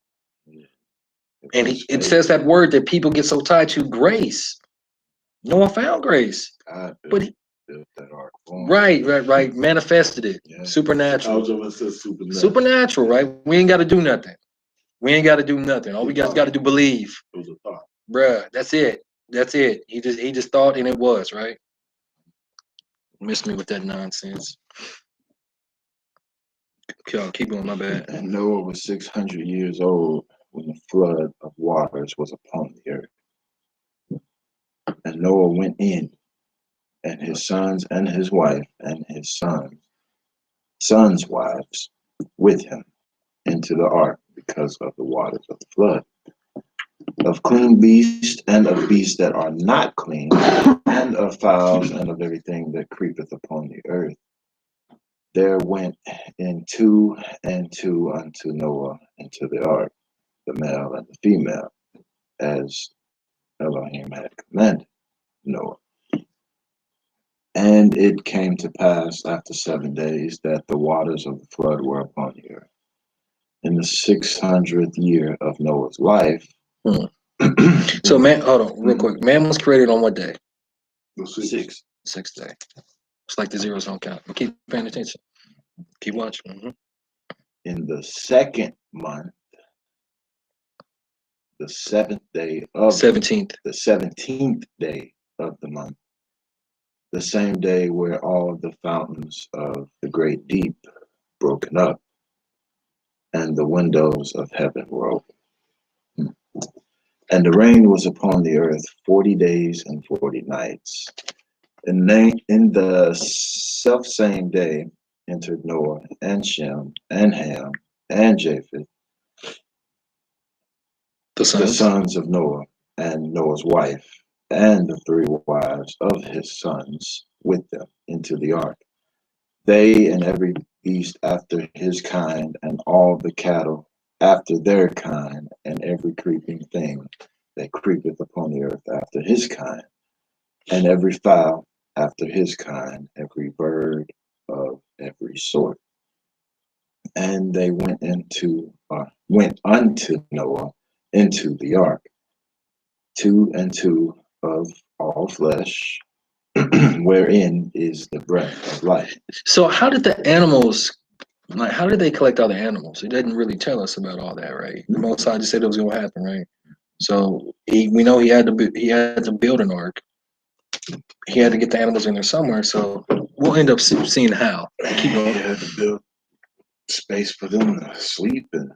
And it says that word that people get so tied to, grace. Noah found grace.
God
But he,
built that ark for him.
right. Manifested it.
Yeah.
Supernatural.
Supernatural.
Supernatural, right? We ain't got to do nothing. We ain't got to do nothing. All we got to do believe.
It was a thought.
Bruh, that's it. That's it. He just thought and it was, right? Missed me with that nonsense. Keep going, my bad.
And Noah was 600 years old when the flood of waters was upon the earth. And Noah went in, and his sons and his wife and his sons' wives with him into the ark because of the waters of the flood. Of clean beasts and of beasts that are not clean, and of fowls and of everything that creepeth upon the earth. There went in two and two unto Noah into the ark, the male and the female, as Elohim had commanded Noah. And it came to pass after 7 days that the waters of the flood were upon the earth. In the 600th year of Noah's life.
So man, hold on, real quick. Man was created on what day?
The
Sixth day. It's like the zeros don't count. But keep paying attention. Keep watching.
In the second month, the 7th day of
17th.
The 17th day of the month, the same day where all the fountains of the great deep broken up, and the windows of heaven were open. And the rain was upon the earth 40 days and 40 nights. And in the selfsame day entered Noah and Shem and Ham and Japheth, the sons of Noah, and Noah's wife, and the 3 wives of his sons with them into the ark. They and every beast after his kind, and all the cattle after their kind, and every creeping thing that creepeth upon the earth after his kind, and every fowl after his kind, every bird of every sort. And they went unto Noah into the ark, 2 and 2 of all flesh, wherein is the breath of life.
So how did the animals, how did they collect all the animals? It didn't really tell us about all that, right? The Most High just said it was going to happen, right? So we know he had to build an ark. He had to get the animals in there somewhere. So we'll end up seeing how.
Keep going. He had to build space for them to sleep and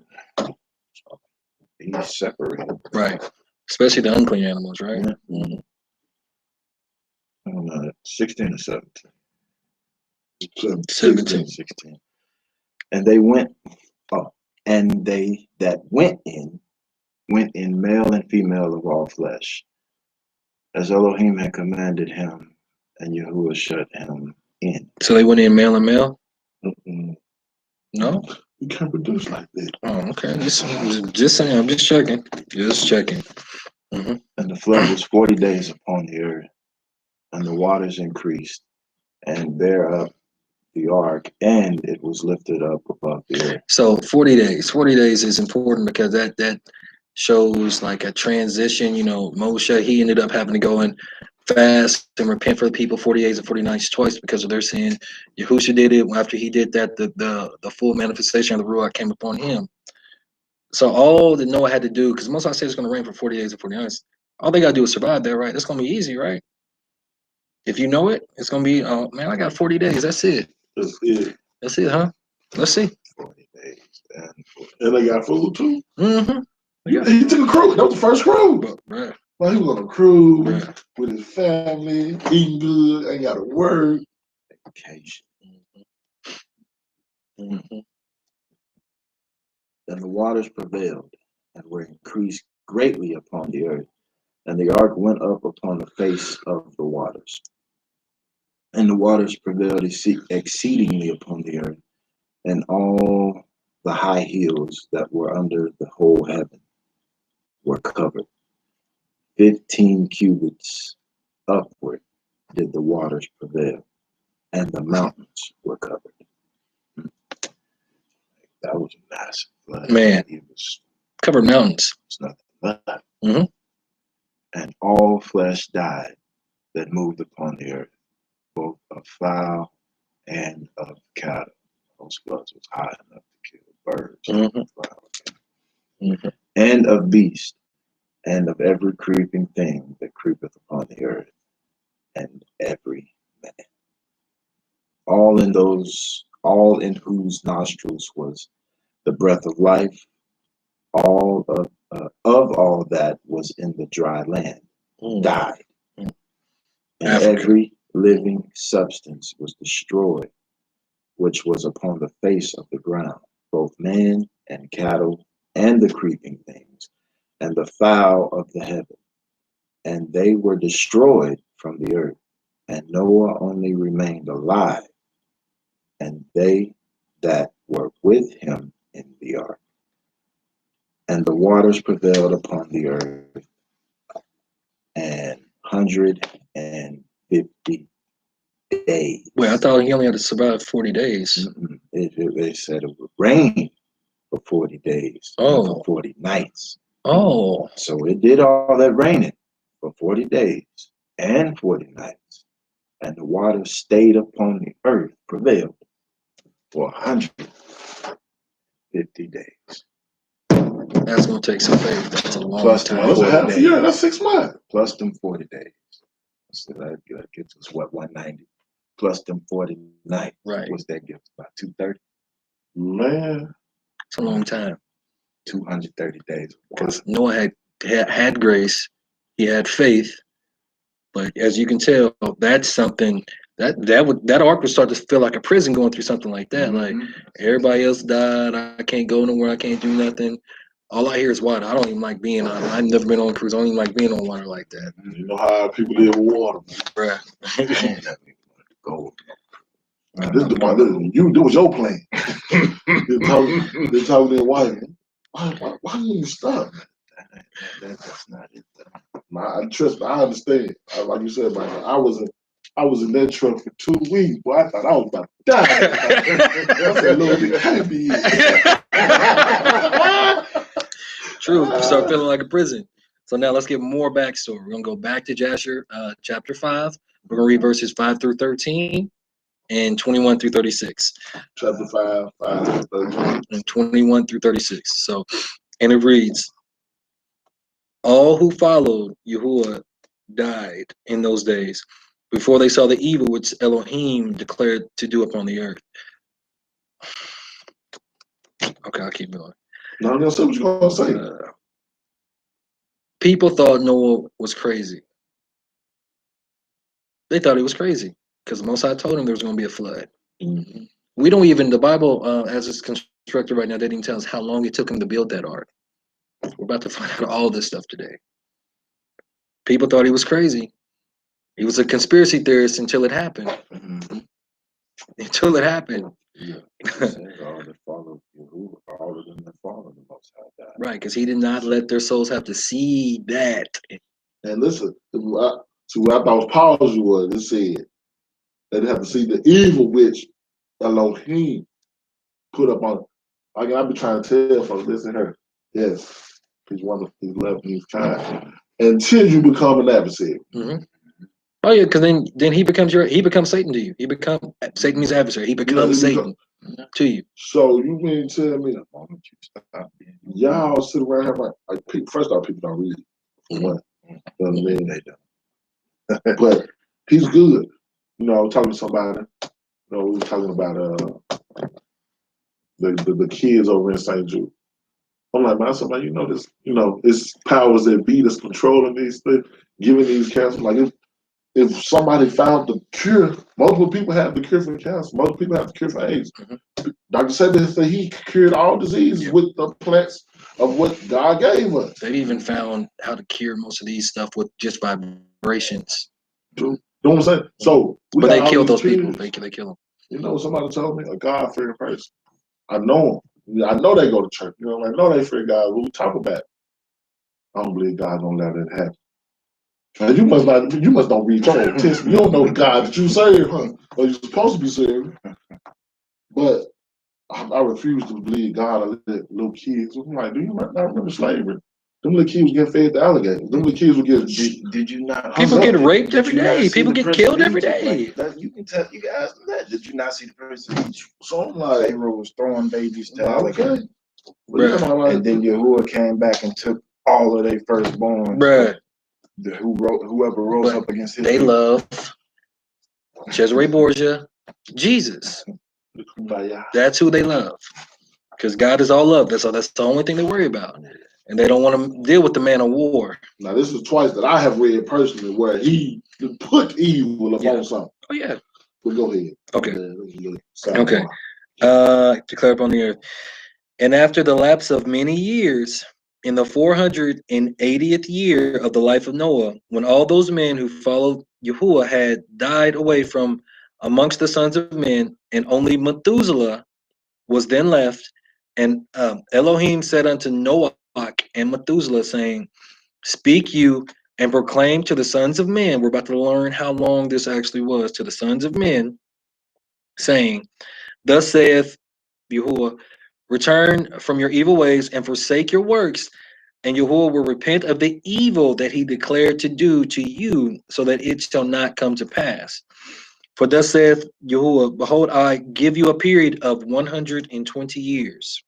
be separated.
Right. Especially the unclean animals, right?
Mm-hmm. 16 or 17. 16. And they went up, and they that went in male and female of all flesh, as Elohim had commanded him, and Yahuwah shut him in.
So they went in male and male?
Mm-mm.
No?
You can't produce like that.
Oh, okay. Just saying. I'm just checking. Just checking. Mm-hmm.
And the flood was 40 days upon the earth, and the waters increased, and bare up the ark, and it was lifted up above the earth.
So 40 days. 40 days is important because that shows like a transition. You know, Moshe, he ended up having to go and fast and repent for the people 40 days and 40 nights twice because of their sin. Yahusha did it. After he did that, the full manifestation of the Ruach came upon him. So all that Noah had to do, because most I said it's going to rain for 40 days and 40 nights, all they got to do is survive there, right? That's going to be easy, right? If you know it, it's going to be, oh, man, I got 40 days. That's it.
That's it.
That's it, huh? Let's see.
40 days.
And they got food too?
Mm-hmm.
He took a cruise. That was the first cruise.
Right.
Well, he was on a cruise with his family, eating good, ain't got to work.
Vacation.
Mm-hmm.
And the waters prevailed and were increased greatly upon the earth, And the ark went up upon the face of the waters. And the waters prevailed exceedingly upon the earth, and all the high hills that were under the whole heaven were covered. 15 cubits upward did the waters prevail, and the mountains were covered. That was a massive flood.
Man,
It was
covered mountains.
nothing but.
Mm-hmm.
And all flesh died that moved upon the earth, both of fowl and of cattle. Those floods was high enough to kill birds, and of beast, and of every creeping thing that creepeth upon the earth, and every man. All in whose nostrils was the breath of life, all of all that was in the dry land died. And every living substance was destroyed, which was upon the face of the ground, both man and cattle, and the creeping things, and the fowl of the heaven. And they were destroyed from the earth. And Noah only remained alive, and they that were with him in the ark. And the waters prevailed upon the earth 150 days.
Wait, I thought he only had to survive 40 days.
They said it would rain for 40 days, for 40 nights.
Oh.
So it did all that raining for 40 days and 40 nights. And the water stayed upon the earth, prevailed for 150 days.
That's going to take some faith. That's a long
Plus
time.
That's a half a year. That's 6 months.
Plus them 40 days. So that gets us, what, 190? Plus them 40 nights.
Right.
What's that give us? About 230?
Man.
It's a long time.
230 days.
Because Noah had grace. He had faith. But as you can tell, that's something that ark would start to feel like a prison going through something like that. Like everybody else died, I can't go nowhere, I can't do nothing. All I hear is water. I don't even like being on. I've never been on a cruise. I don't even like being on water like that.
You know how people live with water,
Bruh.
This was your plan. They talking to their wife. Why didn't you stop?
That's not it.
Trust me, I understand. Like you said, Michael, I was in that truck for 2 weeks. Boy, I thought I was about to die. I said, Lord, it can't be it.
True. You start feeling like a prison. So now let's get more backstory. We're gonna go back to Jasher, chapter 5. We're gonna read verses 5 through 13 and 21 through 36.
Chapter 5, 5 through 13.
And 21 through 36. So, and it reads, all who followed Yahuwah died in those days, before they saw the evil which Elohim declared to do upon the earth. Okay, I'll keep going.
No, I'm gonna say what you're gonna say.
People thought Noah was crazy. They thought he was crazy because the Most High told him there was going to be a flood.
Mm-hmm.
We don't even, the Bible, as it's constructed right now, they didn't tell us how long it took him to build that ark. We're about to find out all this stuff today. People thought he was crazy. He was a conspiracy theorist until it happened.
Mm-hmm.
Until it happened.
Yeah. All that follow Yahuwah, all of them that follow the Most High died.
Right, because he did not let their souls have to see that.
And listen, what I thought Paul's was, it said they have to see the evil which Elohim put up on. Like I've been trying to tell folks, listen here. Yes, he's wonderful, he's loving, he's kind. Until you become an adversary.
Mm-hmm. Oh yeah, because then he becomes Satan to you. Satan means adversary. He becomes Satan to you.
So you mean tell me the moment you stop being y'all sit around here like first off, people don't read it for one. You know what I mean? They don't. But he's good. You know, talking to somebody. You know, we were talking about the kids over in St. Jude. I'm like, man, somebody, you know this, you know, it's powers that be that's controlling these things, giving these cancers. Like if somebody found the cure, multiple people have the cure for cancer, multiple people have the cure for AIDS. Mm-hmm. Dr. Sebi said he cured all diseases with the plants of what God gave us.
They've even found how to cure most of these stuff with just vibrations.
True. You know what I'm saying? So we
But
got
they
all
kill
these
those
kids.
people. They kill them.
You know, somebody told me a God-fearing person. I know them. I know they go to church. You know, I know they fear God. What we talk about, I don't believe God's gonna let that happen. And you must not read your own test. You don't know God that you serve, huh? Or you're supposed to be serving. But I refuse to believe God will let little kids. I'm like, do you not remember slavery? Them little kids getting fed to alligators. Them little kids would get.
Did you not?
People get raped every
you not
day.
see
People
the
get
Prince of
killed every
Egypt?
day.
Like, that, you can tell. You can ask them that. Did you not see the Prince of Egypt?
So I'm like,
Pharaoh was throwing babies to
okay.
alligators.
Bruh.
And then Yahuwah came back and took all of their firstborn.
Bruh.
Whoever rose
But
up against his
they
people.
love Cesare Borgia, Jesus. That's who they love. Because God is all love. That's the only thing they worry about. And they don't want to deal with the man of war.
Now, this is twice that I have read personally where he put evil upon something.
Oh, yeah.
But go ahead.
Okay.
Okay.
Declare upon the earth. And after the lapse of many years, in the 480th year of the life of Noah, when all those men who followed Yahuwah had died away from amongst the sons of men, and only Methuselah was then left, and Elohim said unto Noah and Methuselah, saying, speak you and proclaim to the sons of men. We're about to learn how long this actually was, to the sons of men, saying, thus saith Yahuwah, return from your evil ways and forsake your works, and Yahuwah will repent of the evil that he declared to do to you, so that it shall not come to pass. For thus saith Yahuwah, behold, I give you a period of 120 years.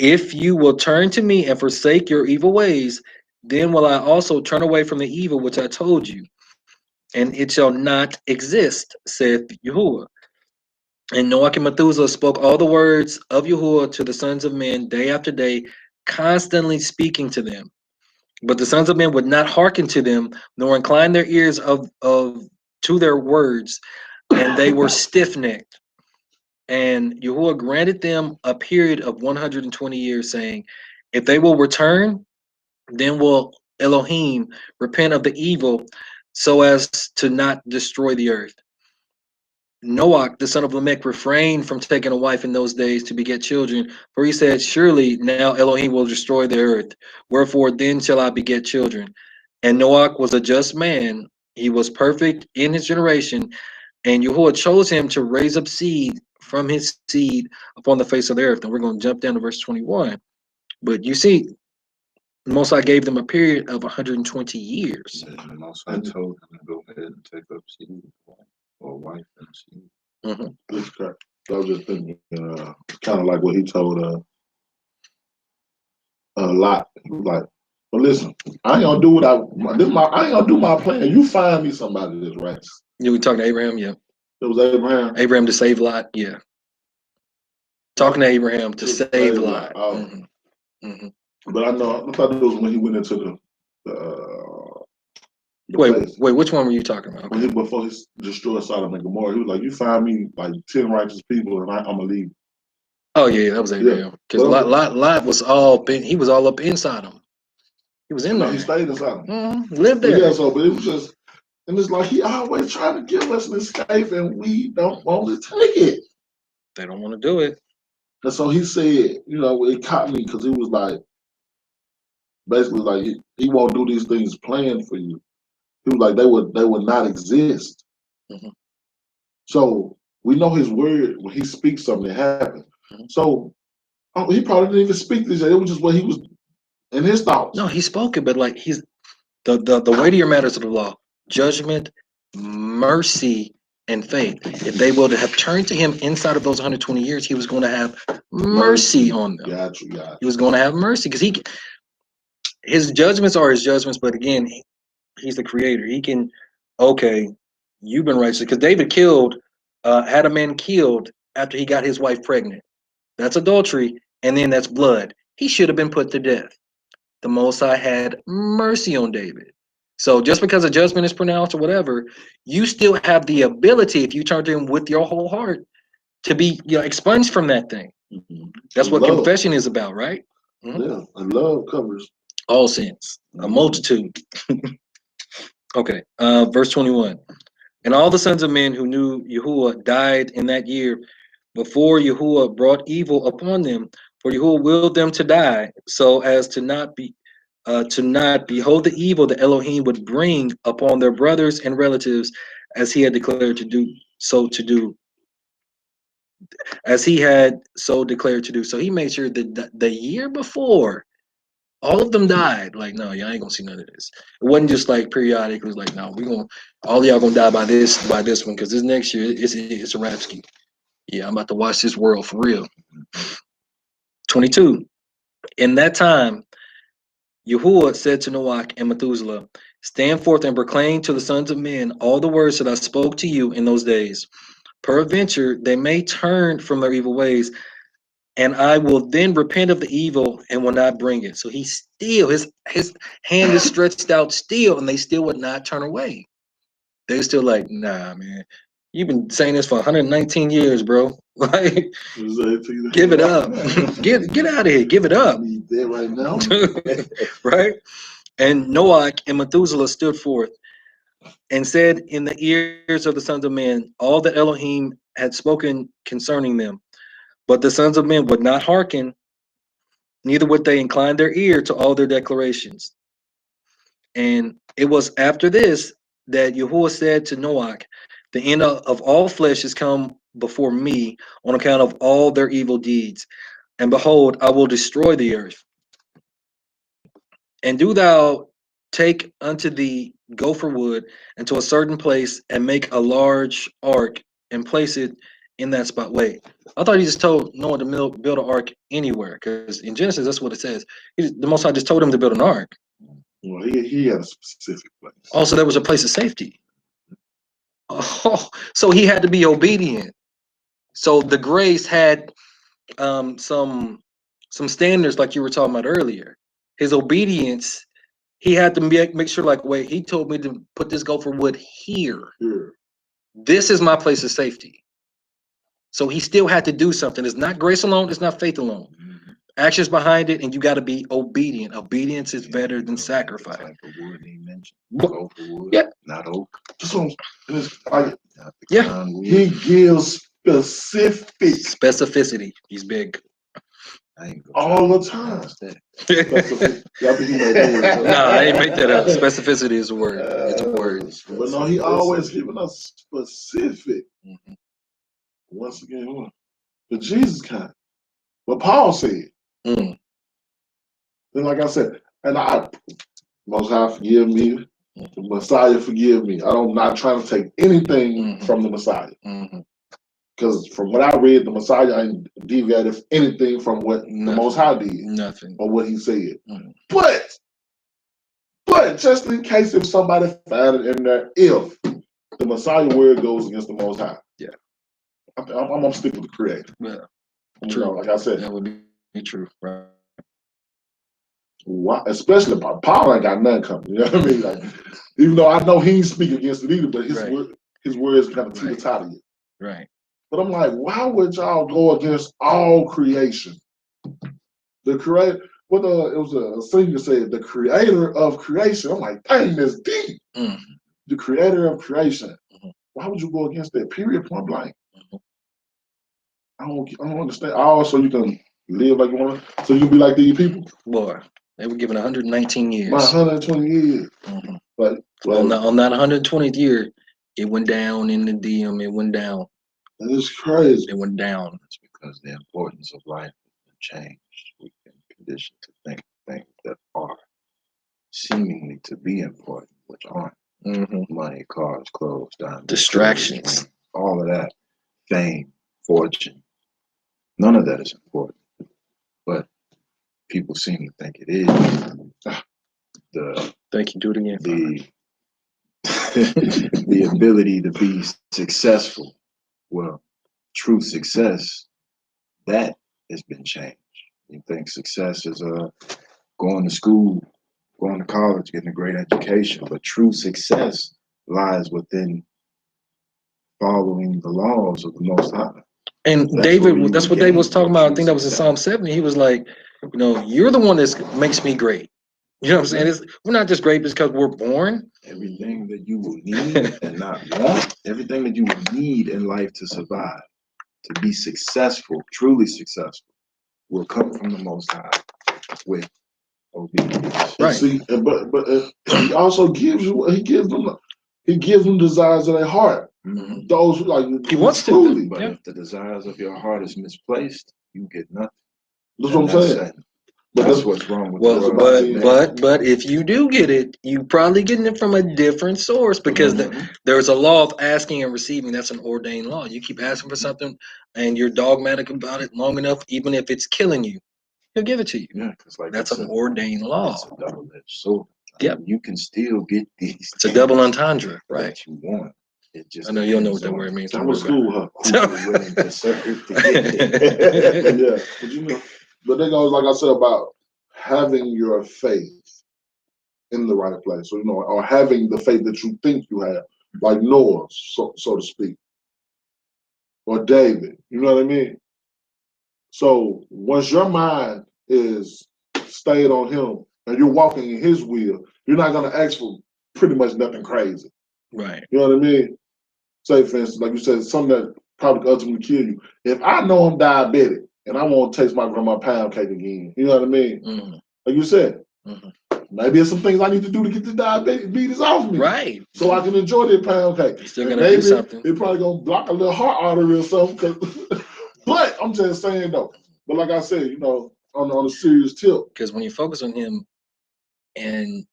If you will turn to me and forsake your evil ways, then will I also turn away from the evil which I told you, and it shall not exist, saith Yahuwah. And Noah and Methuselah spoke all the words of Yahuwah to the sons of men day after day, constantly speaking to them. But the sons of men would not hearken to them, nor incline their ears to their words, and they were stiff-necked. And Yahuwah granted them a period of 120 years, saying, if they will return, then will Elohim repent of the evil so as to not destroy the earth. Noach, the son of Lamech, refrained from taking a wife in those days to beget children, for he said, surely now Elohim will destroy the earth. Wherefore then shall I beget children. And Noach was a just man. He was perfect in his generation, and Yahuwah chose him to raise up seed from his seed upon the face of the earth. And we're going to jump down to verse 21. But you see, Most High gave them a period of 120 years.
And Most High told him to go ahead and take up seed or wife and seed.
That's correct. I was just thinking, kind of like what he told Lot. He was like, well, listen, I ain't gonna do what I ain't gonna do my plan. You find me somebody that's right.
Yeah, we talking to Abraham, yeah.
It was Abraham.
Abraham to save Lot, yeah. Talking to Abraham to save Lot.
Oh. But I thought it was when he went into the
wait, which one were you talking about?
Okay. Before he destroyed Sodom and Gomorrah, he was like, you find me like 10 righteous people and I'm gonna leave.
Oh yeah, that was Abraham. Because Lot was all up in Sodom. He was in there.
He stayed in Sodom.
Lived there.
Yeah, but it was just, and it's like he always trying to give us an escape and we don't want to take it.
They don't want to do it.
And so he said, it caught me because he was like, basically like he won't do these things planned for you. He was like, they would not exist. So we know his word, when he speaks something, it happens. So he probably didn't even speak this. It was just what he was in his thoughts.
No, he spoke it, but like he's the weightier matters of the law: judgment, mercy, and faith. If they would have turned to him inside of those 120 years, he was going to have mercy on them.
Got you.
He was going to have mercy because his judgments are his judgments. But again, he's the creator. He can, okay, you've been righteous because David had a man killed after he got his wife pregnant. That's adultery, and then that's blood. He should have been put to death. The Most High had mercy on David. So just because a judgment is pronounced or whatever, you still have the ability, if you turn to him with your whole heart, to be expunged from that thing. That's what confession is about, right?
Yeah, and love covers
all sins, a multitude. Okay, verse 21. And all the sons of men who knew Yahuwah died in that year before Yahuwah brought evil upon them, for Yahuwah willed them to die, so as to not behold the evil that Elohim would bring upon their brothers and relatives, as he had declared to do, as he had so declared to do. So he made sure that the year before, all of them died. Like, no, y'all ain't gonna see none of this. It wasn't just like periodic. It was like, no, all of y'all gonna die by this one, because this next year it's a rap ski. Yeah, I'm about to watch this world for real. 22. In that time, Yahuwah said to Noach and Methuselah, stand forth and proclaim to the sons of men all the words that I spoke to you in those days. Peradventure, they may turn from their evil ways, and I will then repent of the evil and will not bring it. So he still, his hand is stretched out still, and they still would not turn away. They're still like, nah, man, you've been saying this for 119 years, bro. Like, give it up. get out of here. Give it up.
There right now.
Right? And Noach and Methuselah stood forth and said in the ears of the sons of men all that Elohim had spoken concerning them. But the sons of men would not hearken, neither would they incline their ear to all their declarations. And it was after this that Yahuwah said to Noach, the end of all flesh is come before me on account of all their evil deeds. And behold, I will destroy the earth. And do thou take unto thee gopher wood into a certain place and make a large ark and place it in that spot. Wait, I thought he just told Noah to build an ark anywhere, because in Genesis that's what it says. The Most High just told him to build an ark.
Well, he had a specific place.
Also, there was a place of safety. Oh, so he had to be obedient. So the grace had some standards, like you were talking about earlier. His obedience, he had to make sure, like, wait, he told me to put this gopher wood here. This is my place of safety. So he still had to do something. It's not grace alone. It's not faith alone. Actions behind it, and you got to be obedient. Obedience is better than sacrifice.
Like the wood he mentioned.
Gopher
wood,
yeah.
Not oak.
Yeah.
He gives
specificity. He's big.
All the time.
Nah, I ain't make that up. Specificity is a word. It's a word.
But no, he always giving us specific. Once again, the Jesus kind. What Paul said. Then, like I said, and Most High forgive me, the Messiah forgive me. I'm not trying to take anything from the Messiah. Because from what I read, the Messiah ain't deviated anything from what the Most High did. Nothing. Or what he said. But just in case if somebody found it in there, if the Messiah word goes against the Most High. Yeah. I'm going to stick with the Creator. Yeah. True. Like I said.
That would be true. Right.
Why, especially Paul ain't got nothing coming. You know what I mean? Like, even though I know he ain't speaking against it either, but his words kind of teeter-totter you.
Right.
But I'm like, why would y'all go against all creation? The Creator, it was a singer said, the Creator of creation. I'm like, dang, that's deep. The Creator of creation. Why would you go against that? Period, point blank. I don't understand. So you can live like you want to, so you can be like these people?
Boy, they were given 119 years.
My 120 years. But
on that 120th year, it went down in the DM. It went down.
That is crazy.
It went down.
It's because the importance of life has been changed. We've been conditioned to think things that are seemingly to be important, which aren't. Money, cars, clothes, diamonds,
distractions,
all of that, fame, fortune. None of that is important, but people seem to think it is.
Thank you. Do it again.
The ability to be successful. Well, true success, that has been changed. You think success is going to school, going to college, getting a great education, but true success lies within following the laws of the Most High.
And that's David, that's what David was talking about. I think that was in Psalm 70. He was like, You know, you're the one that makes me great. You know what I'm saying? We're not just great because we're born.
Everything that you will need and not want, everything that you will need in life to survive, to be successful, truly successful, will come from the Most High with obedience.
And see, but he also gives you. He gives them desires of their heart.
Mm-hmm.
Those who like
he wants
truly.
to.
But if the desires of your heart is misplaced, you get nothing.
That's what I'm saying.
But that's what's wrong with the
world. But if you do get it, you probably getting it from a different source because there's a law of asking and receiving. That's an ordained law. You keep asking for something and you're dogmatic about it long enough, even if it's killing you, he'll give it to you.
Yeah, because like
that's an ordained law.
It's a double-edged sword.
Yep.
You can still get these.
It's a double entendre, right?
That you want. It just
I know you don't know what that word means.
That was cool, huh?
Willing to serve to get it.
Yeah, but you know, but that goes like I said about having your faith in the right place, so, you know, or having the faith that you think you have, like Noah, so to speak, or David. You know what I mean? So once your mind is stayed on him and you're walking in his will, you're not gonna ask for pretty much nothing crazy.
Right.
You know what I mean? Say, for instance, like you said, something that probably could ultimately kill you. If I know I'm diabetic and I want to taste my grandma pound cake again, you know what I mean?
Mm-hmm.
Like you said, maybe it's some things I need to do to get the diabetes off me.
Right.
So I can enjoy that pound cake.
You're still gonna do something.
It probably gonna block a little heart artery or something. But I'm just saying though. But like I said, you know, on a serious tip.
Because when you focus on him, and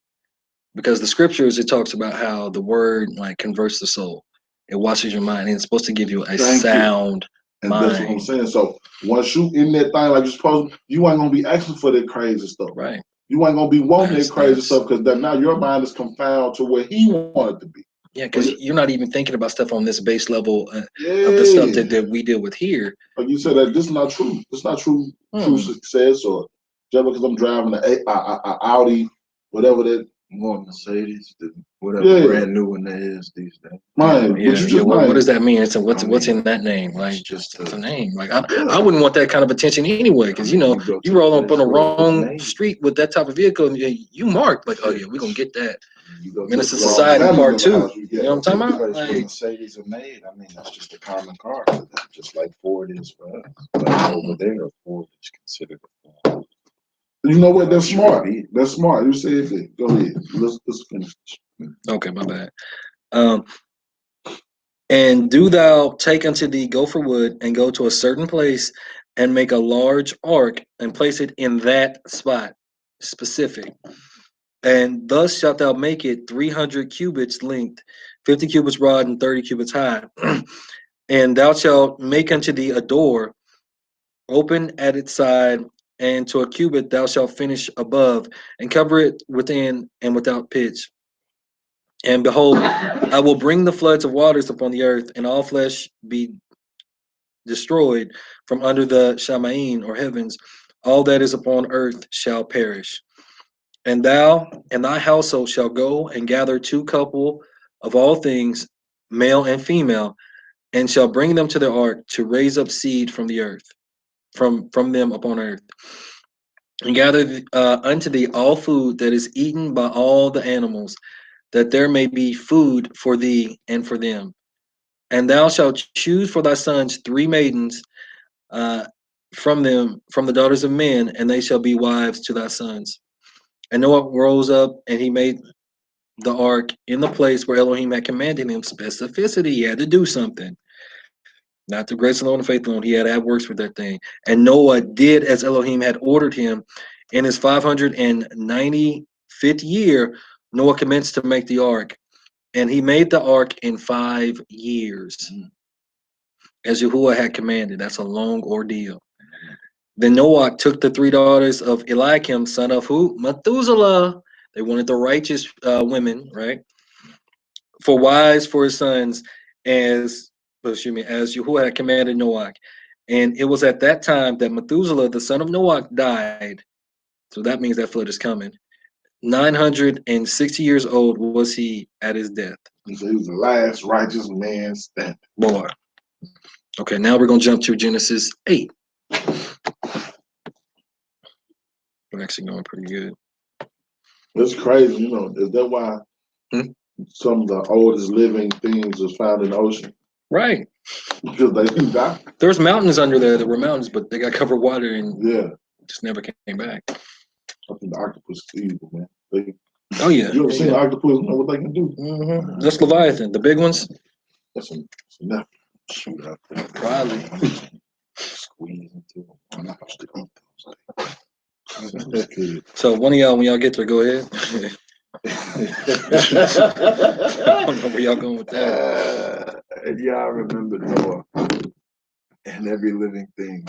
because the scriptures, it talks about how the word like converts the soul. It washes your mind, and it's supposed to give you a sound
and
mind.
that's what I'm saying. So once you in that thing like you're supposed to, you ain't gonna be asking for that crazy stuff.
Right.
You ain't gonna be wanting that crazy stuff because now your mind is confounded to where he wanted to be.
Yeah, because you're not even thinking about stuff on this base level of the stuff that we deal with here.
Like you said, that this is not true. It's not true. True success, or just because I'm driving an Audi, whatever that.
More Mercedes, whatever brand new one that is these days.
Right.
What does that mean? It's what's in that name? Like it's a name. Like I wouldn't want that kind of attention anyway, because you know you roll up on the wrong street with that type of vehicle, and you mark like, oh yeah, we're gonna get that. Menace to Society Part 2. You know what I'm talking about?
Like, Mercedes are made. I mean, that's just a common car for them, just like Ford is for us. But over there, Ford is considered a Ford.
You know what? That's smart. That's smart. You said it. Go ahead. Let's finish.
Okay, my bad. And do thou take unto thee gopher wood, and go to a certain place, and make a large ark, and place it in that spot, specific. And thus shalt thou make it 300 cubits length, 50 cubits broad, and 30 cubits high. And thou shalt make unto thee a door, open at its side, and to a cubit thou shalt finish above, and cover it within and without pitch. And behold, I will bring the floods of waters upon the earth, and all flesh be destroyed from under the Shamaim, or heavens. All that is upon earth shall perish. And thou and thy household shall go and gather 2 couple of all things, male and female, and shall bring them to the ark to raise up seed from the earth, from them upon earth. And gather unto thee all food that is eaten by all the animals, that there may be food for thee and for them. And thou shalt choose for thy sons 3 maidens from the daughters of men, and they shall be wives to thy sons. And Noah rose up, and he made the ark in the place where Elohim had commanded him. Specificity, he had to do something. Not through grace alone and faith alone. He had to have works for that thing. And Noah did as Elohim had ordered him. In his 595th year, Noah commenced to make the ark. And he made the ark in 5 years, as Yahuwah had commanded. That's a long ordeal. Then Noah took the 3 daughters of Eliakim, son of who? Methuselah. They wanted the righteous women, right? For wives for his sons, as Yahuwah had commanded Noah. And it was at that time that Methuselah, the son of Noah, died. So that means that flood is coming. 960 years old was he at his death.
So he was the last righteous man standing.
Boy. Okay, now we're going to jump to Genesis 8. We're actually going pretty good.
It's crazy, you know. Is that why some of the oldest living things was found in the ocean?
Right.
Because they didn't die.
There's mountains under there that were mountains, but they got covered water and just never came back.
I think the octopus is evil, man.
Oh yeah.
You ever seen the octopus? Know what they can do?
Mm-hmm. That's Leviathan, the big ones.
That's enough.
Shoot up.
Probably.
Squeeze into them. I'm not supposed to eat those.
So one of y'all, when y'all get there, go ahead. I don't know where y'all going with that.
And y'all remember Noah and every living thing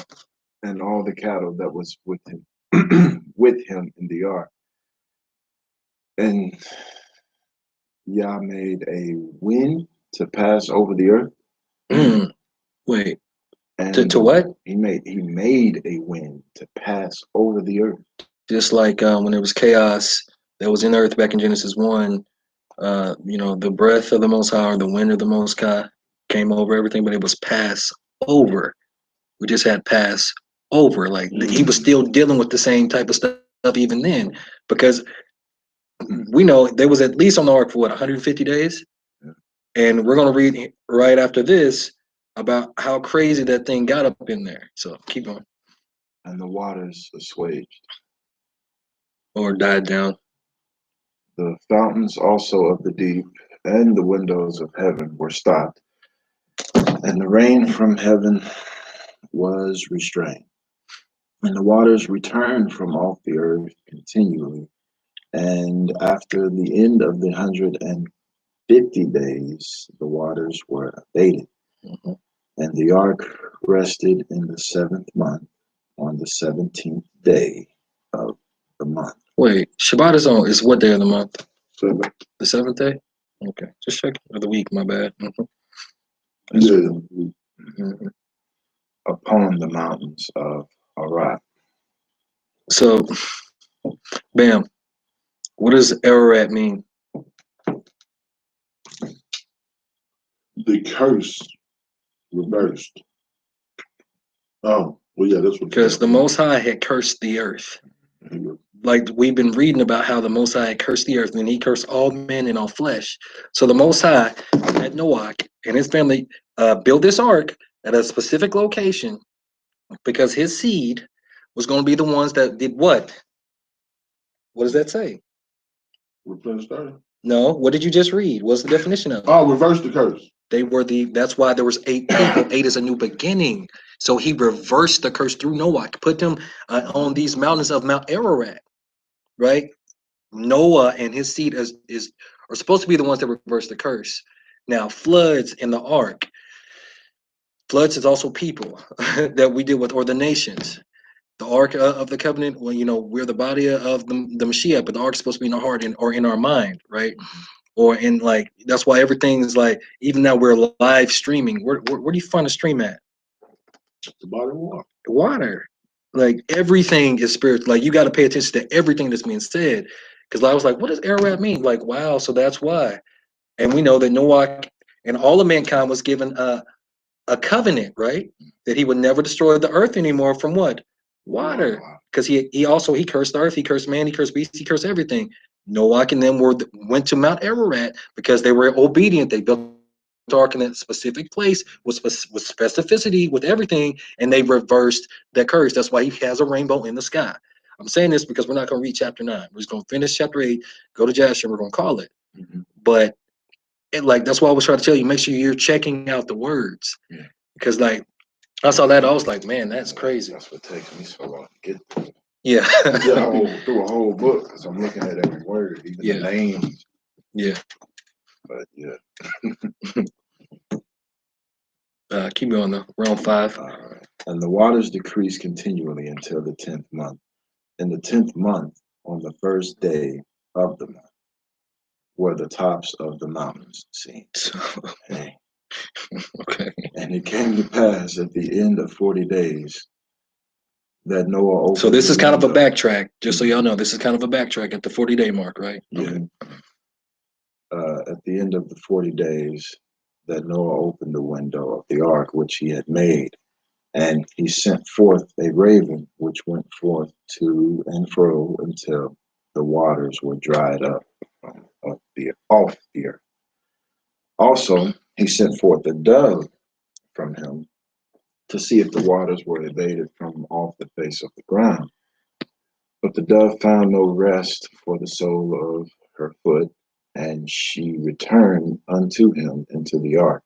and all the cattle that was with him, in the ark. And Yah made a wind to pass over the earth.
Wait.
And
To what?
He made a wind to pass over the earth.
Just like when there was chaos that was in the earth back in Genesis 1, the breath of the Most High or the wind of the Most High came over everything, but it was pass over. We just had pass over. Like he was still dealing with the same type of stuff even then, because we know there was at least on the ark for 150 days.
Yeah.
And we're going to read right after this about how crazy that thing got up in there. So keep on.
And the waters assuaged.
Or died down.
The fountains also of the deep and the windows of heaven were stopped, and the rain from heaven was restrained. And the waters returned from off the earth continually. And after the end of the 150 days, the waters were abated.
Mm-hmm.
And the ark rested in the 7th month on the 17th day of the month.
Wait, Shabbat is what day of the month?
7th.
The 7th day? Okay, just checking. Or the week, my bad. Mm-hmm.
Mm-hmm.
Upon the mountains of Ararat.
So, bam. What does Ararat mean?
The curse reversed. Oh, well, yeah, that's what.
Because the Most High had cursed the earth. Like we've been reading about how the Most High had cursed the earth, and he cursed all men and all flesh. So the Most High had Noah and his family built this ark at a specific location because his seed was going to be the ones that did what? What does that say?
Replenish the earth.
No, what did you just read? What's the definition of it?
Oh, reverse the curse.
They were that's why there was 8 people. 8 is a new beginning. So he reversed the curse through Noah, put them on these mountains of Mount Ararat, right? Noah and his seed are supposed to be the ones that reverse the curse. Now, floods in the ark. Floods is also people that we deal with, or the nations. The ark of the covenant, well, we're the body of the Mashiach, but the ark is supposed to be in our heart or in our mind, right? Or in that's why everything is even now we're live streaming. Where do you find a stream at?
The body of water.
Water. Like everything is spiritual. Like you got to pay attention to everything that's being said. Because I was like, what does Ararat mean? Like, wow, so that's why. And we know that Noah and all of mankind was given a covenant, right? That he would never destroy the earth anymore from what? Water. Because he cursed the earth, he cursed man, he cursed beasts, he cursed everything. Noah and them went to Mount Ararat because they were obedient. They built the ark in that specific place with specificity, with everything, and they reversed that curse. That's why he has a rainbow in the sky. I'm saying this because we're not going to read chapter 9. We're just going to finish chapter 8, go to Jasher, we're going to call it. Mm-hmm. But that's why I was trying to tell you, make sure you're checking out the words. Yeah. Because I saw that, I was like, man, that's crazy.
That's what takes me so long to get through.
Yeah.
Through a whole book, because I'm looking at every word, even the names.
Yeah.
But yeah.
Keep going though. We're on 5.
And the waters decreased continually until the 10th month. In the 10th month, on the first day of the month, were the tops of the mountains seen. Okay.
Okay.
And it came to pass at the end of 40 days that Noah opened.
So this is kind of a backtrack, just so y'all know. This is kind of a backtrack at the 40-day mark, right?
Yeah. Okay. At the end of the 40 days that Noah opened the window of the ark which he had made, And he sent forth a raven, which went forth to and fro until the waters were dried up off the earth. Also, he sent forth a dove from him to see if the waters were abated from off the face of the ground. But the dove found no rest for the sole of her foot, and she returned unto him into the ark,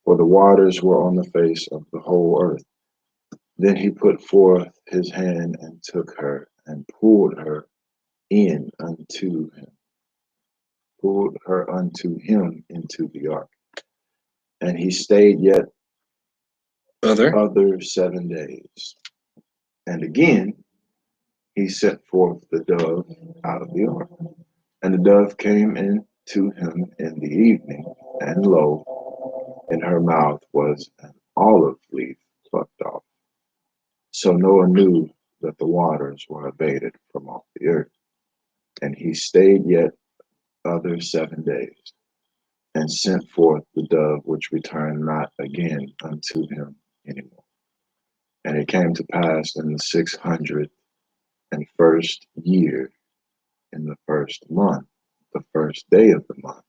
for the waters were on the face of the whole earth. Then he put forth his hand and took her and pulled her unto him into the ark. And he stayed yet other 7 days. And again he sent forth the dove out of the ark. And the dove came in to him in the evening, and lo, in her mouth was an olive leaf plucked off. So Noah knew that the waters were abated from off the earth. And he stayed yet other 7 days, and sent forth the dove, which returned not again unto him anymore. And it came to pass in the 601st year, in the first month, the first day of the month,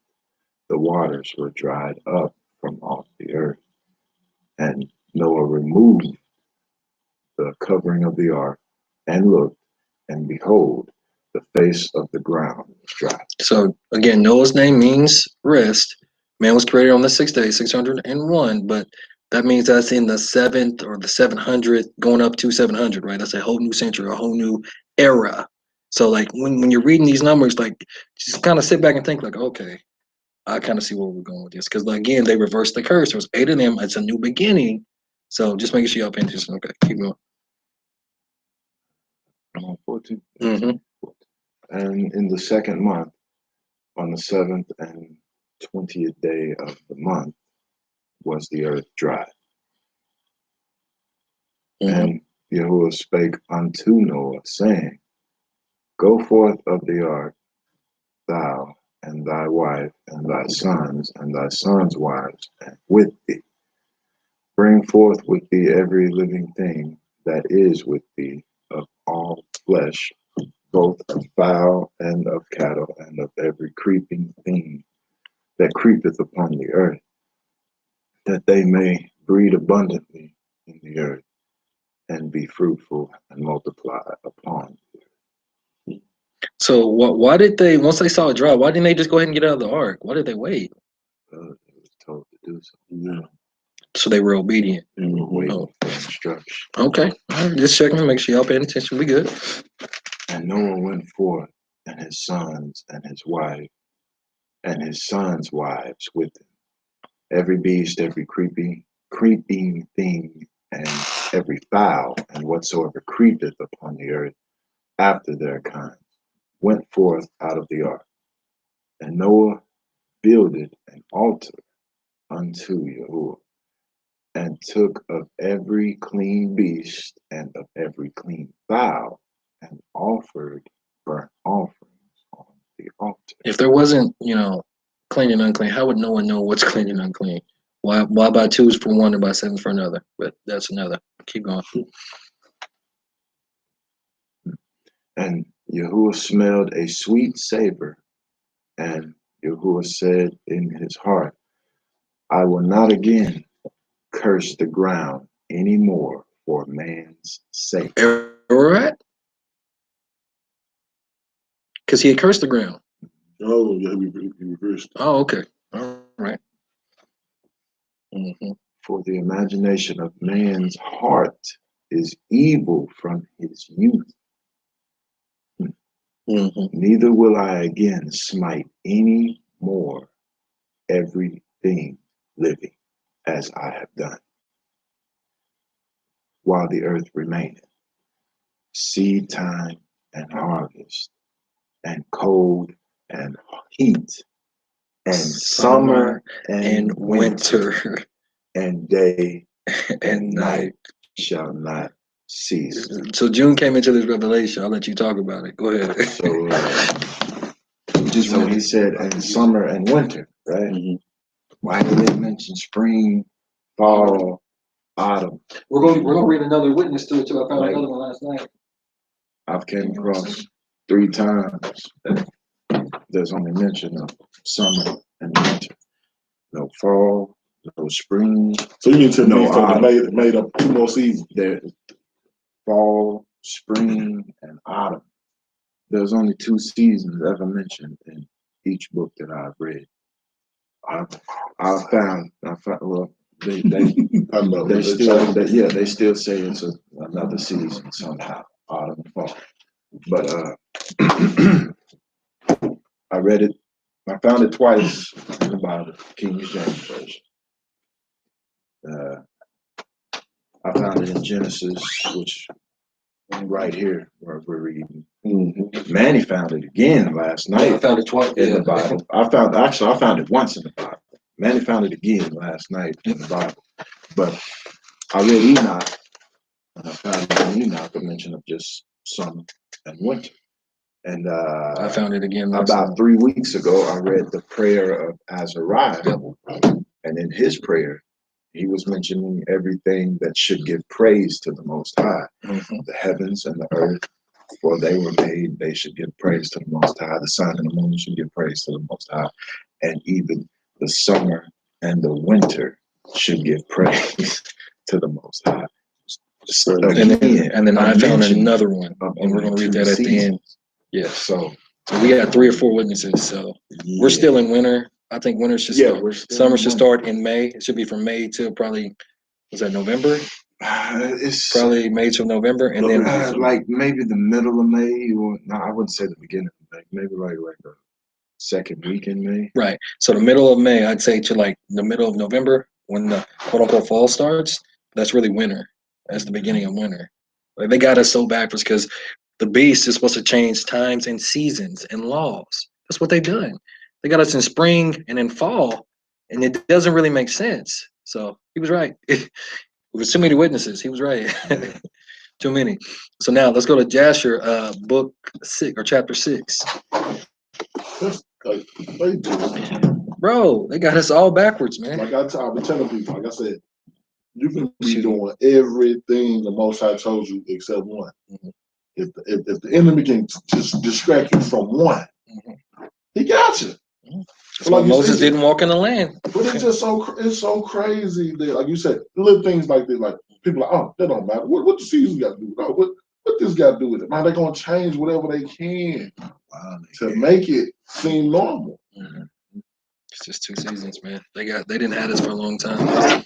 the waters were dried up from off the earth. And Noah removed the covering of the ark, and looked, and behold, the face of the ground was dry.
So again, Noah's name means rest. Man was created on the 6th day, 601, but that means that's in the 7th or the 700th, going up to 700, right? That's a whole new century, a whole new era. So like when you're reading these numbers, like just kind of sit back and think like, okay, I kind of see where we're going with this. Because again, they reversed the curse. There's 8 of them. It's a new beginning. So just making sure y'all paying attention. Okay, keep going.
I'm on 14.
Mm-hmm.
And in the second month, on the 7th and 20th day of the month, was the earth dry.
Mm-hmm.
And Yahuwah spake unto Noah, saying, Go forth of the ark, thou and thy wife and thy sons' wives, and with thee. Bring forth with thee every living thing that is with thee, of all flesh, both of fowl and of cattle, and of every creeping thing that creepeth upon the earth, that they may breed abundantly in the earth, and be fruitful and multiply upon the earth.
So why did they, once they saw it dry, why didn't they just go ahead and get out of the ark? Why did they wait?
It was told to do so.
Yeah.
So they were obedient.
They were waiting for instruction.
Okay. All right, just checking to make sure y'all paying attention. We good.
And Noah went forth, and his sons and his wife, and his sons' wives with him. Every beast, every creeping thing, and every fowl, and whatsoever creepeth upon the earth after their kind, went forth out of the ark. And Noah builded an altar unto Yahuwah, and took of every clean beast and of every clean fowl, and offered burnt offerings on the altar.
If there wasn't, clean and unclean, how would no one know what's clean and unclean? Why buy 2s for one and buy 7s for another? But that's another. Keep going.
And Yahuwah smelled a sweet savor, and Yahuwah said in his heart, I will not again curse the ground any more for man's sake.
Right? Because he had cursed the ground.
Oh, yeah, he reversed.
Oh, okay. All right. Mm-hmm.
For the imagination of man's heart is evil from his youth.
Mm-hmm.
Neither will I again smite any more everything living as I have done, while the earth remaineth, seed time and harvest, and cold and heat, and summer and winter, and day and night shall not cease.
So June came into this revelation. I'll let you talk about it. Go ahead.
So he said, and summer and winter, right?
Mm-hmm.
Why did it mention spring, fall, autumn.
We're gonna read another witness to it too. I found another one last night.
I've came across 3 times that there's only mention of summer and winter. No fall, no spring.
So you mean to
No
me, so
autumn.
they made up 2 more seasons?
There, fall, spring, and autumn. There's only 2 seasons ever mentioned in each book that I've read. I found well, they
I know.
they still say it's another season somehow, autumn and fall. But I read it. I found it twice in the Bible, King James Version. I found it in Genesis, which right here where we're reading.
Mm-hmm.
Manny found it again last night.
I found it twice
in the Bible. I found it once in the Bible. Manny found it again last night in the Bible. But I read Enoch, and I found in Enoch a mention of just summer and winter. And
I found it again
about 3 weeks ago. I read the prayer of Azariah, and in his prayer, he was mentioning everything that should give praise to the Most High, the heavens and the earth. For they were made, they should give praise to the Most High. The sun and the moon should give praise to the Most High. And even the summer and the winter should give praise to the Most High. So
and then I found another one, and we're going to read that at the end. Yeah, so we got 3 or 4 witnesses. So we're still in winter. I think winter should start. Summer should start in May. It should be from May till probably, was that November?
It's
probably May till November, and then
like maybe the middle of May, or no, I wouldn't say the beginning of May. Maybe like the second week in May.
Right. So the middle of May, I'd say to like the middle of November, when the quote unquote fall starts. That's really winter. That's the beginning of winter. Like they got us so backwards because the beast is supposed to change times and seasons and laws. That's what they've done. They got us in spring and in fall, and it doesn't really make sense. So he was right. It was too many witnesses. He was right. Too many. So now let's go to Jasher, book 6 or chapter 6.
That's like they do.
Bro, they got us all backwards, man.
Like I've been telling people, like I said, you can be doing everything the Most High told you except one. If the enemy can just distract you from one, he got you.
That's why Moses didn't walk in the land.
But it's just so crazy that, like you said, little things like this, like people are like, oh, that don't matter. What the season got to do with it? What this got to do with it? Man, they're gonna change whatever they can to make it seem normal.
It's just 2 seasons, man. They didn't have this for a long time.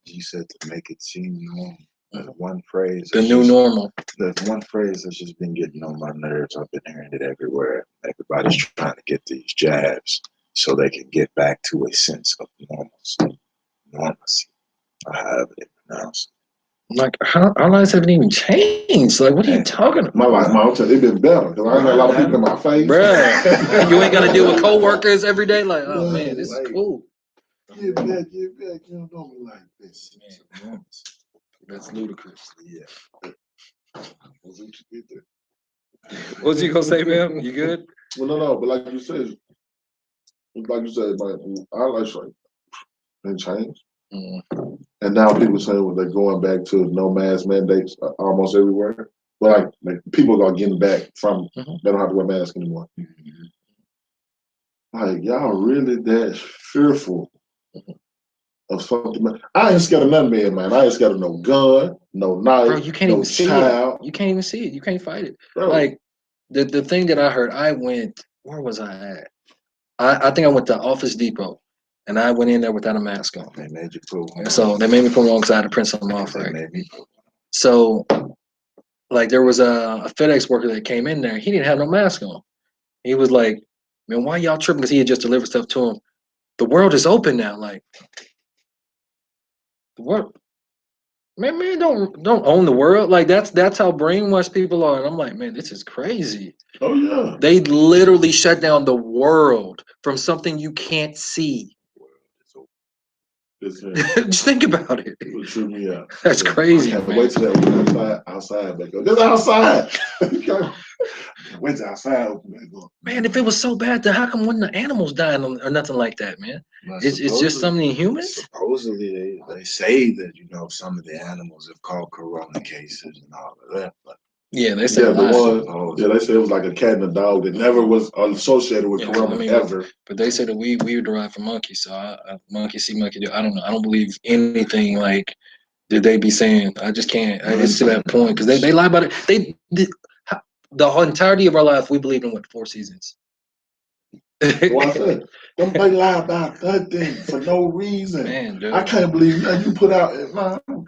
You said to make it seem normal. There's one phrase.
The new normal.
There's one phrase that's just been getting on my nerves. I've been hearing it everywhere. Everybody's trying to get these jabs so they can get back to a sense of normalcy. However they pronounce it.
Like, our lives haven't even changed. Like, what are you talking about?
My life, it's been better because I ain't got a lot of people in my face.
Bruh, you ain't got to deal with coworkers every day. Like, oh, man, this is cool.
Get back. You don't know me like this.
Man, that's ludicrous.
Yeah.
What was you gonna say, man? You good?
Well, no, but like you said, my life's like been changed, and now people saying well, they're going back to no mask mandates almost everywhere. But like people are getting back from they don't have to wear masks anymore. Like y'all really that fearful of something? I ain't scared of none man. I ain't scared of no gun, no knife,
bro. You can't even see it. You can't even see it. You can't fight it. Bro. Like the thing that I heard, I went. Where was I at? I think I went to Office Depot, and I went in there without a mask on.
They made you pull one.
So they made me put one because I had to print something off, right? So, like, there was a FedEx worker that came in there. He didn't have no mask on. He was like, "Man, why y'all tripping?" Because he had just delivered stuff to him. The world is open now. Like, the world. Man, don't own the world. Like that's how brainwashed people are. And I'm like, man, this is crazy.
Oh yeah.
They literally shut down the world from something you can't see. Just think about it.
It would trip me out.
That's crazy.
I can't wait till that outside back up. This outside. Wait till outside open back up.
Man, if it was so bad, then how come when the animals dying or nothing like that, man? It's just something in humans.
Supposedly, they say that some of the animals have caught corona cases and all of that, but
yeah, they say
they say it was like a cat and a dog that never was associated with corona ever.
But they say that we were derived from monkeys, so monkey see, monkey do. I don't know. I don't believe anything like did they be saying. I just can't. It's to that point because they lie about it. The whole entirety of our life, we believe in 4 seasons.
Well, I said, they lie about that thing for no reason.
Man, dude.
I can't believe that you put out.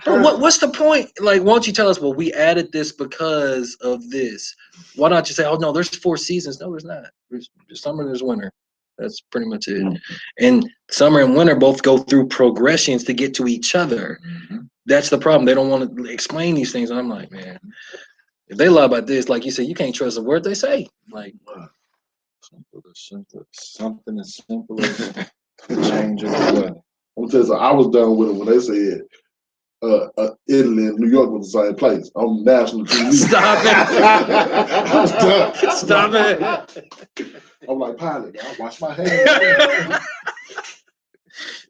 What's the point? Like, why don't you tell us? Well, we added this because of this. Why not you say, oh no, there's 4 seasons? No, there's not. There's summer, there's winter. That's pretty much it. Mm-hmm. And summer and winter both go through progressions to get to each other. Mm-hmm. That's the problem. They don't want to explain these things. And I'm like, man, if they lie about this, like you said, you can't trust a word they say. Like.
Something as simple as change of the weather.
I'm telling you, I was done with it when they said Italy and New York was the same place on national TV.
Stop it!
I was done.
Stop it!
I'm like, pilot, I wash my hands.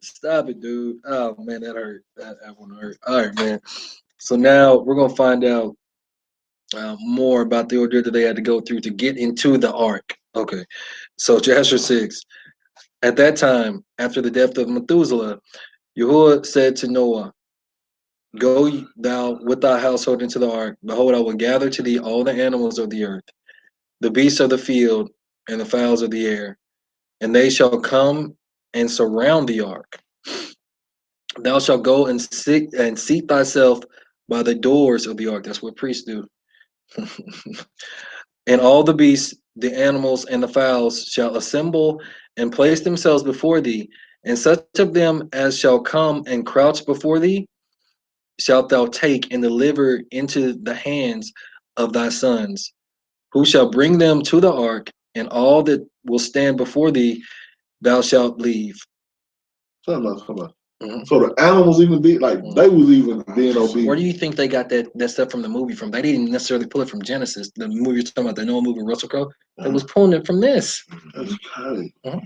Stop it, dude. Oh man, that hurt. That one hurt. All right, man. So now we're gonna find out more about the ordeal that they had to go through to get into the ark. Okay, so Jasher 6. At that time, after the death of Methuselah, Yahuwah said to Noah, go thou with thy household into the ark. Behold, I will gather to thee all the animals of the earth, the beasts of the field, and the fowls of the air, and they shall come and surround the ark. Thou shalt go and seat thyself by the doors of the ark. That's what priests do. And all the beasts, the animals, and the fowls shall assemble and place themselves before thee, and such of them as shall come and crouch before thee shalt thou take and deliver into the hands of thy sons, who shall bring them to the ark, and all that will stand before thee thou shalt leave.
Come on. Mm-hmm. So the animals even be like they was even being obedient.
Where do you think they got that stuff from the movie from? They didn't necessarily pull it from Genesis. The movie you're talking about, the Noah movie, Russell Crowe, they was pulling it from this.
That's crazy.
Mm-hmm.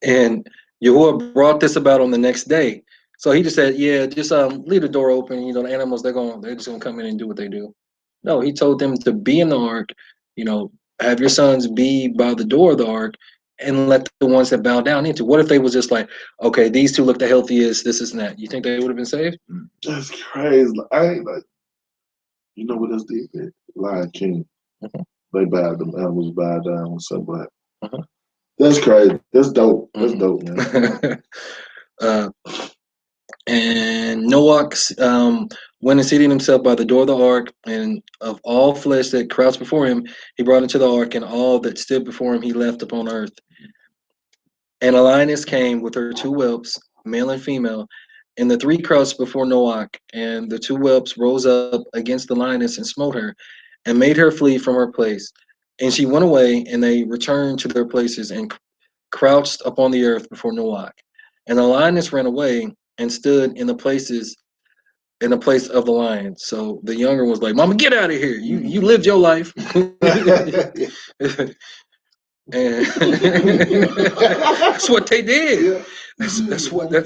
And Yahuwah brought this about on the next day. So he just said, yeah, just leave the door open. The animals, they're just gonna come in and do what they do. No, he told them to be in the ark, have your sons be by the door of the ark, and let the ones that bow down into. What if they was just like, okay, these two look the healthiest, this is that. You think they would have been saved?
That's crazy. I ain't like, you know what else did that? Lion King. Mm-hmm. They bowed, them animals bowed down with somebody. Mm-hmm. That's crazy. That's dope. That's dope, man.
And Noah went and seated himself by the door of the ark, and of all flesh that crouched before him, he brought into the ark, and all that stood before him he left upon earth. And a lioness came with her 2 whelps, male and female, and the 3 crouched before Noah, and the 2 whelps rose up against the lioness and smote her, and made her flee from her place. And she went away, and they returned to their places and crouched upon the earth before Noah. And the lioness ran away and stood in the place of the lion. So the younger was like, "Mama, get out of here! You lived your life." And that's what they did. Yeah. That's what they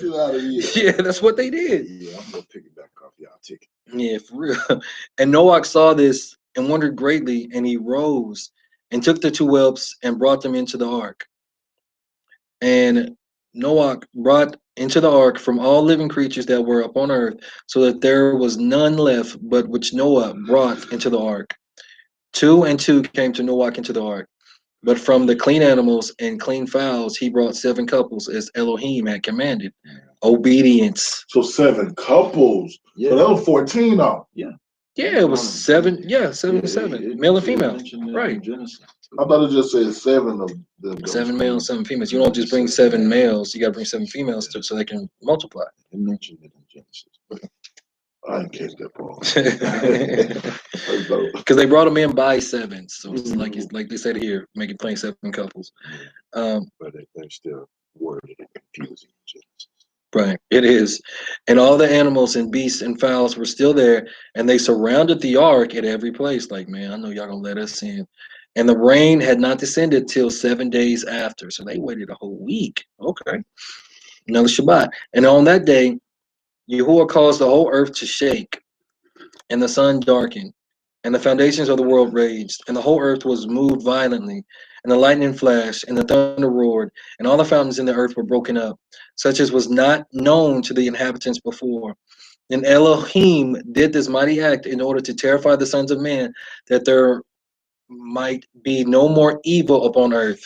did.
Yeah, I'm gonna pick it back off y'all ticket.
Yeah, for real. And Noah saw this and wondered greatly, and he rose and took the 2 whelps and brought them into the ark. And Noah brought into the ark from all living creatures that were upon earth, so that there was none left but which Noah brought into the ark. 2 and 2 came to Noah into the ark. But from the clean animals and clean fowls, he brought 7 couples, as Elohim had commanded. Obedience.
So 7 couples. Yeah. So that was 14 now.
Yeah. Yeah, it was 7. Yeah, 7 to 7. Male and female. Right.
I thought it just said 7 of them.
7 males, 7 females. You don't just bring 7 males. You got to bring 7 females so they can multiply.
It mentioned it in Genesis.
I didn't catch that part.
Because they brought them in by 7s. So it's like they said here, make it plain 7 couples.
But they're still worded and confusing in Genesis.
Right, it is. And all the animals and beasts and fowls were still there, and they surrounded the ark at every place. Like, man, I know y'all gonna let us in. And the rain had not descended till 7 days after. So they waited a whole week. Okay. Another Shabbat. And on that day, Yahuwah caused the whole earth to shake, and the sun darkened, and the foundations of the world raged, and the whole earth was moved violently, and the lightning flashed, and the thunder roared, and all the fountains in the earth were broken up, such as was not known to the inhabitants before. And Elohim did this mighty act in order to terrify the sons of man, that there might be no more evil upon earth.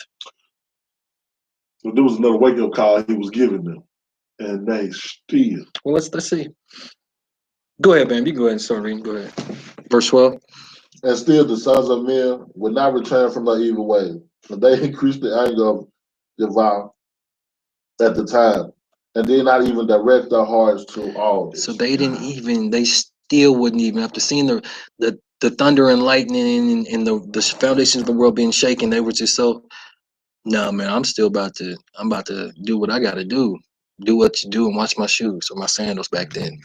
So there was another wake up call he was giving them, and they still.
Well, let's see. Go ahead, man. You go ahead and start reading. Go ahead. Verse 12.
And still the sons of men would not return from their evil way. And they increased the anger of Yahweh at the time, and did not even direct their hearts to all this.
So they didn't even, they still wouldn't even, after seeing the thunder and lightning and the foundations of the world being shaken, they were just so, no, man, I'm about to do what I got to do. Do what you do and watch my shoes or my sandals back then.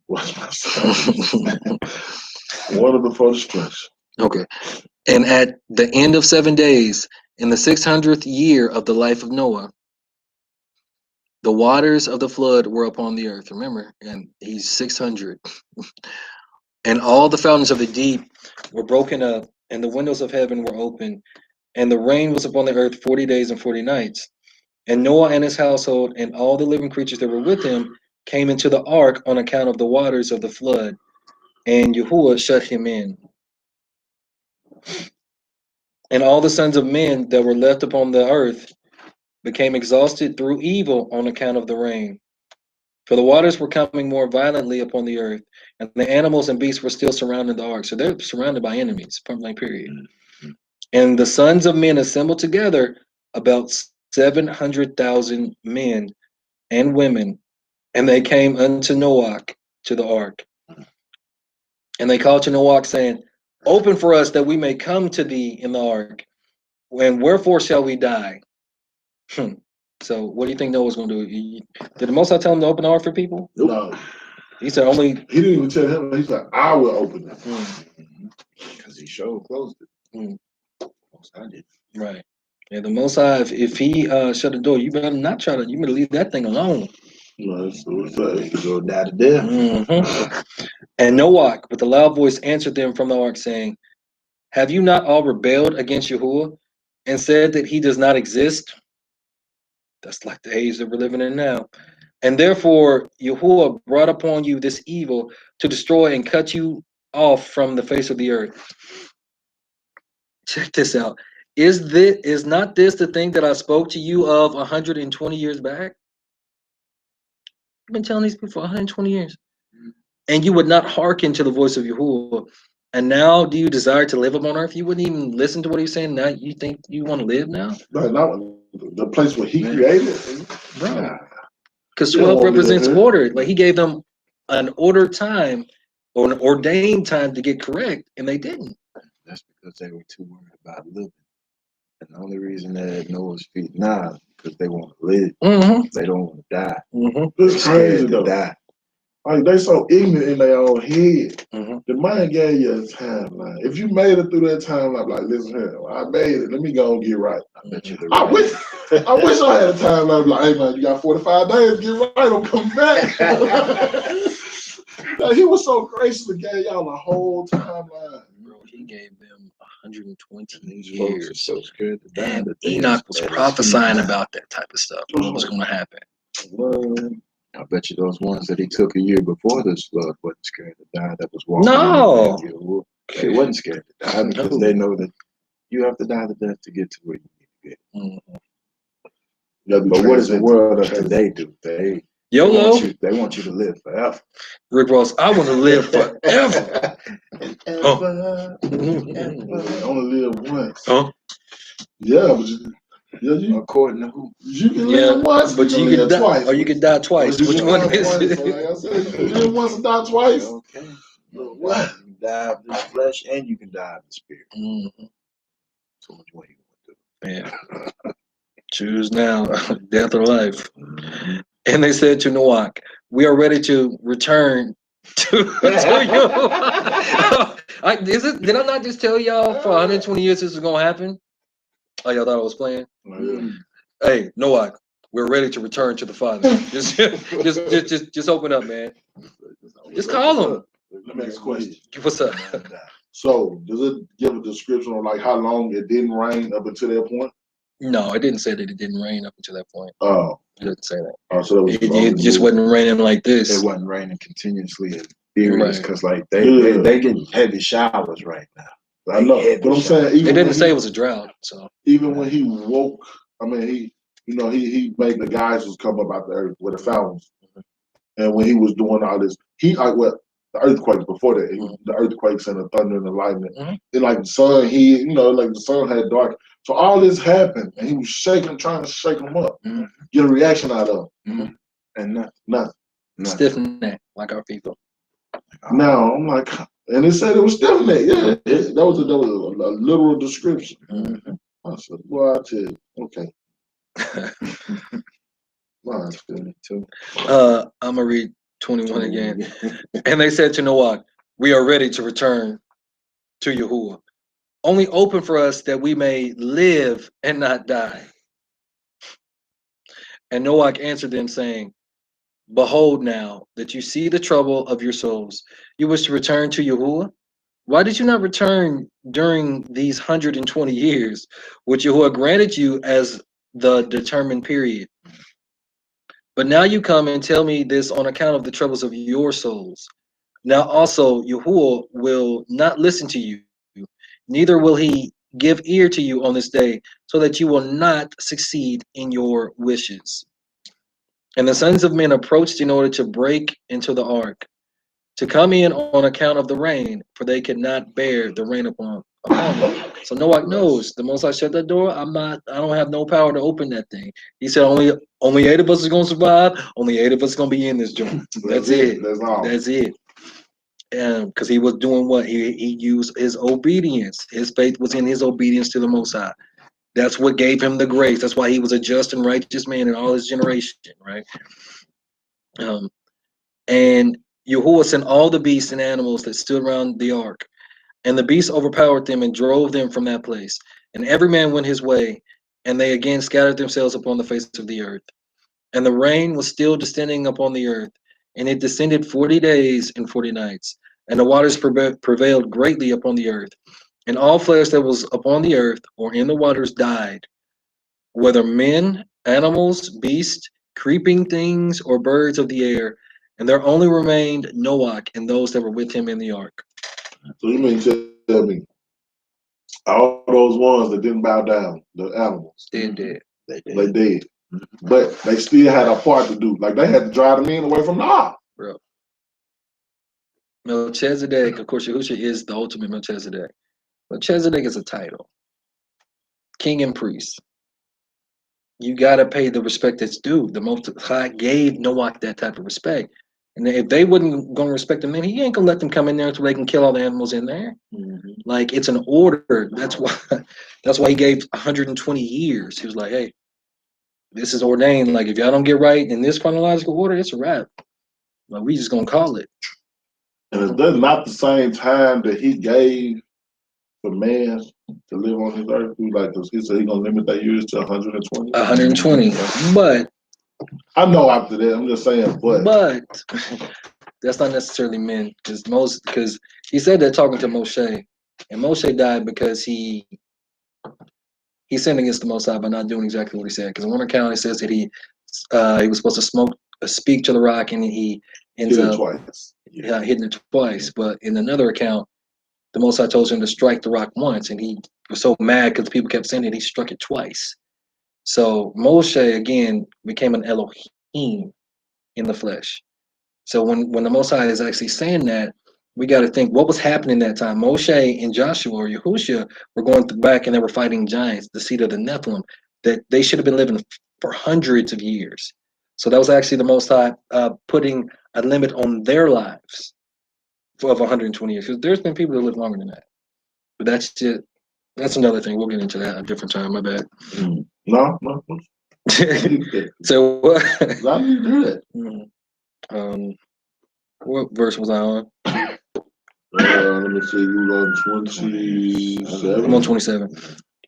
Watch my sandals. One of the for destruction.
Okay. And at the end of 7 days, in the 600th year of the life of Noah, the waters of the flood were upon the earth. Remember, and he's 600. And all the fountains of the deep were broken up, and the windows of heaven were open, and the rain was upon the earth 40 days and 40 nights. And Noah and his household and all the living creatures that were with him came into the ark on account of the waters of the flood, and Yahuwah shut him in. And all the sons of men that were left upon the earth became exhausted through evil on account of the rain. For the waters were coming more violently upon the earth, and the animals and beasts were still surrounding the ark. So they're surrounded by enemies, point blank period. And the sons of men assembled together, about 700,000 men and women, and they came unto Noah to the ark. And they called to Noah, saying, Open for us that we may come to thee in the ark. And wherefore shall we die? So what do you think Noah's going to do? Did the Most High tell him to open the ark for people?
No.
He said only.
He didn't even tell him. He said, I will open it.
Because he showed closed it. I did.
Right. Yeah, the Most High, if he shut the door, you better not try to, you better leave that thing alone.
No, that's what it says.
Go die to death.
Mm-hmm. And Noah, with a loud voice, answered them from the ark, saying, Have you not all rebelled against Yahuwah and said that he does not exist? That's like the age that we're living in now. And therefore, Yahuwah brought upon you this evil to destroy and cut you off from the face of the earth. Check this out. Is not this the thing that I spoke to you of 120 years back? I've been telling these people for 120 years. And you would not hearken to the voice of Yahuwah. And now do you desire to live upon earth? You wouldn't even listen to what he's saying. Now you think you want to live now?
No, not the place where he created.
Bro. Because 12 represents order. Like he gave them an ordered time or an ordained time to get correct, and they didn't.
That's because they were too worried about living. And the only reason they're at Noah's feet now is because they want to live.
Mm-hmm.
They don't want to die.
Mm-hmm.
It's crazy though.
Die.
Like they so ignorant in their own head.
Mm-hmm.
The mind gave you a timeline. If you made it through that timeline, like listen here, I made it. Let me go and get right.
I bet you
I wish I had a timeline. Like, hey man, you got 45 days to get right. I'm coming back. Like, he was so gracious to gave y'all a whole timeline.
Bro, he gave them 120
These
years.
folks are so scared to die
And
that they
Enoch was prophesying about that type of stuff. What was going to happen?
I bet you those ones that he took a year before this flood wasn't scared to die. That was walking.
No.
They wasn't scared to die because they know that you have to die to death to get to where you need to get.
Mm-hmm.
But what does the world of today do? They
YOLO.
They want you to live forever.
Rick Ross, I want to live forever.
I only live once.
Huh?
Yeah, but you
According to who?
You can live once,
but you can die
twice.
Or you can die twice. Which one is it?
So like I said, you can live once and die twice.
Okay.
What?
You can die of this flesh and you can die of the spirit.
Mm-hmm.
So which one you want to do?
Yeah. Choose now, death or life. And they said to Noah, we are ready to return to you. Did I not just tell y'all for 120 years this is going to happen? Oh, y'all thought I was playing? Hey, Noah, we're ready to return to the Father. Just open up, man. Just call him.
Let me ask a question.
What's up?
So, does it give a description of like how long it didn't rain up until that point?
No, it didn't say that it didn't rain up until that point.
Oh,
it didn't say that.
Oh, so that was
it just wasn't raining like this.
It wasn't raining continuously and furious because like they get heavy showers right now. Like,
I know, but I'm saying
they didn't say it was a drought. So
even when he woke, I mean, he made the guys who's come up out the earth with the fountains, and when he was doing all this, the earthquakes before that, the earthquakes and the thunder and the lightning, and like the sun, like the sun had dark. So all this happened, and he was shaking, trying to shake them up, get a reaction out of them, and nothing.
Stiff neck, like our people.
Now I'm like, and it said it was stiff neck. Yeah, that was a literal description. I said, well, I tell you, okay.
I'm gonna read 21 again. And they said to Noah, we are ready to return to Yahuwah. Only open for us that we may live and not die. And Noah answered them, saying, behold now that you see the trouble of your souls, you wish to return to Yahuwah? Why did you not return during these 120 years, which Yahuwah granted you as the determined period? But now you come and tell me this on account of the troubles of your souls. Now also Yahuwah will not listen to you, neither will he give ear to you on this day, so that you will not succeed in your wishes. And the sons of men approached in order to break into the ark, to come in on account of the rain, for they could not bear the rain upon them. So Noah knows the most I shut that door, I don't have no power to open that thing. He said only 8 of us are gonna survive, only 8 of us are gonna be in this joint. That's it. That's it. Because he was doing what? He used his obedience. His faith was in his obedience to the Most High. That's what gave him the grace. That's why he was a just and righteous man in all his generation, right? And Yahuwah sent all the beasts and animals that stood around the ark, and the beasts overpowered them and drove them from that place. And every man went his way, and they again scattered themselves upon the face of the earth. And the rain was still descending upon the earth, and it descended 40 days and 40 nights. And the waters prevailed greatly upon the earth. And all flesh that was upon the earth or in the waters died, whether men, animals, beasts, creeping things, or birds of the air. And there only remained Noah and those that were with him in the ark.
So you mean tell me, all those ones that didn't bow down, the animals,
They did.
They did. But they still had a part to do. Like they had to drive the men away from the ark.
Bro. Melchizedek, of course, Yahushua is the ultimate Melchizedek. Melchizedek is a title. King and priest. You got to pay the respect that's due. The Most High gave Noah that type of respect. And if they wouldn't going to respect him, then he ain't going to let them come in there so they can kill all the animals in there. Like, it's an order. That's why he gave 120 years. He was like, hey, this is ordained. Like, if y'all don't get right in this chronological order, it's a wrap. Like, we just going to call it.
And is that not the same time that he gave for man to live on his earth? He said he's going to limit that years to 120?
120. But
I know after that, I'm just saying,
but that's not necessarily meant, because he said that talking to Moshe, and Moshe died because he sinned against the Most High by not doing exactly what he said. Because in one account it says that he was supposed to speak to the rock, and he ends up hitting it twice. But in another account, the Most High told him to strike the rock once, and he was so mad because people kept saying it, he struck it twice. So Moshe again became an Elohim in the flesh. So when the Most High is actually saying that, we got to think what was happening that time. Moshe and Joshua or Yahushua were going back and they were fighting giants, the seed of the Nephilim, that they should have been living for hundreds of years. So that was actually the Most High putting a limit on their lives of 120 years. Because there's been people that live longer than that. But that's just That's another thing. We'll get into that a different time. My bad.
No.
So what?
I need to hear that.
What verse was I on?
Let me see. You on 27.
I'm on 27.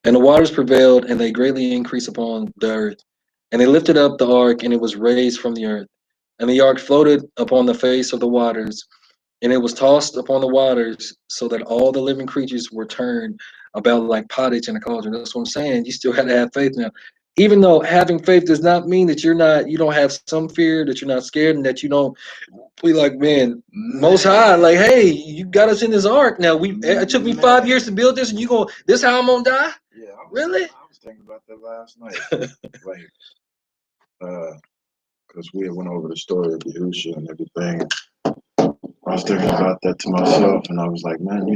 And the waters prevailed, and they greatly increased upon the earth. And they lifted up the ark, and it was raised from the earth. And the ark floated upon the face of the waters, and it was tossed upon the waters, so that all the living creatures were turned about like pottage in a cauldron. That's what I'm saying. You still got to have faith now. Even though having faith does not mean that you don't have some fear, that you're not scared, and that you don't be like, man, Most High, like, hey, you got us in this ark. Now it took me 5 years to build this, and this how I'm gonna die?
Yeah,
Really?
I was thinking about that last night. Like, because we went over the story of Yahusha and everything. I was thinking about that to myself, and I was like, man,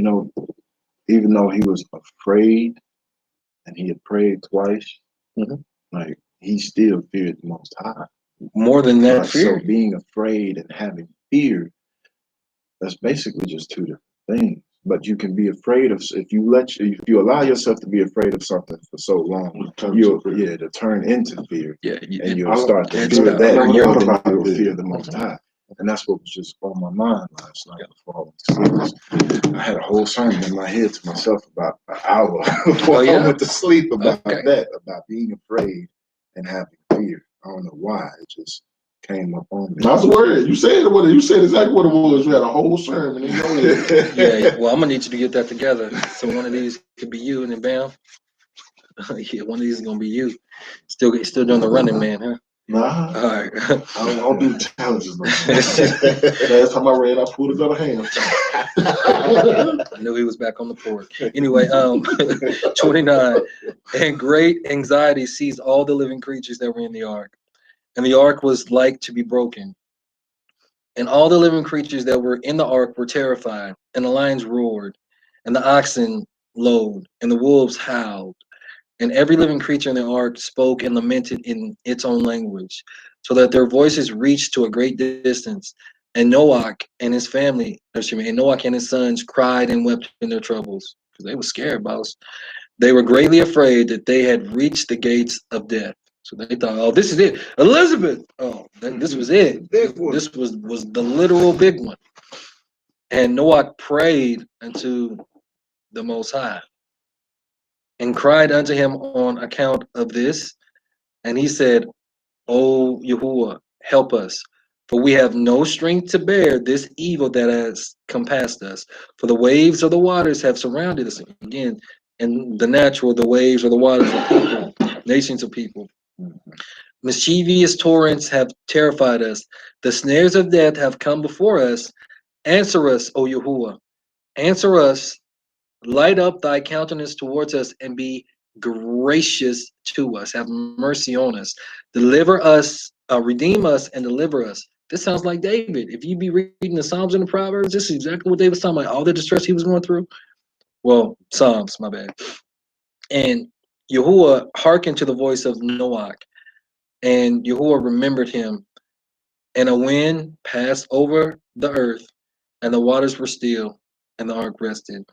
even though he was afraid and he had prayed twice, like he still feared the Most High.
More than that fear.
So being afraid and having fear, that's basically just two different things. But you can be afraid of if you allow yourself to be afraid of something for so long, to turn into fear.
Yeah,
and you'll start to fear that, or you'll fear the Most High. And that's what was just on my mind last night before I went to sleep. I had a whole sermon in my head to myself about an hour before I went to sleep about that, about being afraid and having fear. I don't know why. It just came up on me.
That's the word. You said you said exactly what it was. You had a whole sermon in your head.
Yeah, well, I'm gonna need you to get that together. So one of these could be you, and then bam. Yeah, one of these is gonna be you. Still doing the running man, huh?
Nah.
All right.
I don't do the challenges no more. Last time I ran, I pulled another hand.
I knew he was back on the board. Anyway, 29. And great anxiety seized all the living creatures that were in the ark. And the ark was like to be broken. And all the living creatures that were in the ark were terrified. And the lions roared. And the oxen lowed. And the wolves howled. And every living creature in the ark spoke and lamented in its own language, so that their voices reached to a great distance. And Noah and his family, and Noah and his sons cried and wept in their troubles, because they were scared, boss. They were greatly afraid that they had reached the gates of death. So they thought, oh, this is it. Elizabeth! Oh, this was it. This was the literal big one. And Noah prayed unto the Most High and cried unto him on account of this. And he said, O Yahuwah, help us, for we have no strength to bear this evil that has compassed us. For the waves of the waters have surrounded us. Again, in the natural, the waves or the waters of people, nations of people. Mischievous torrents have terrified us. The snares of death have come before us. Answer us, O Yahuwah. Answer us. Light up thy countenance towards us and be gracious to us. Have mercy on us. Deliver us, redeem us and deliver us. This sounds like David. If you be reading the Psalms and the Proverbs, this is exactly what David's talking about. All the distress he was going through. Well, Psalms, my bad. And Yahuwah hearkened to the voice of Noah, and Yahuwah remembered him. And a wind passed over the earth, and the waters were still, and the ark rested.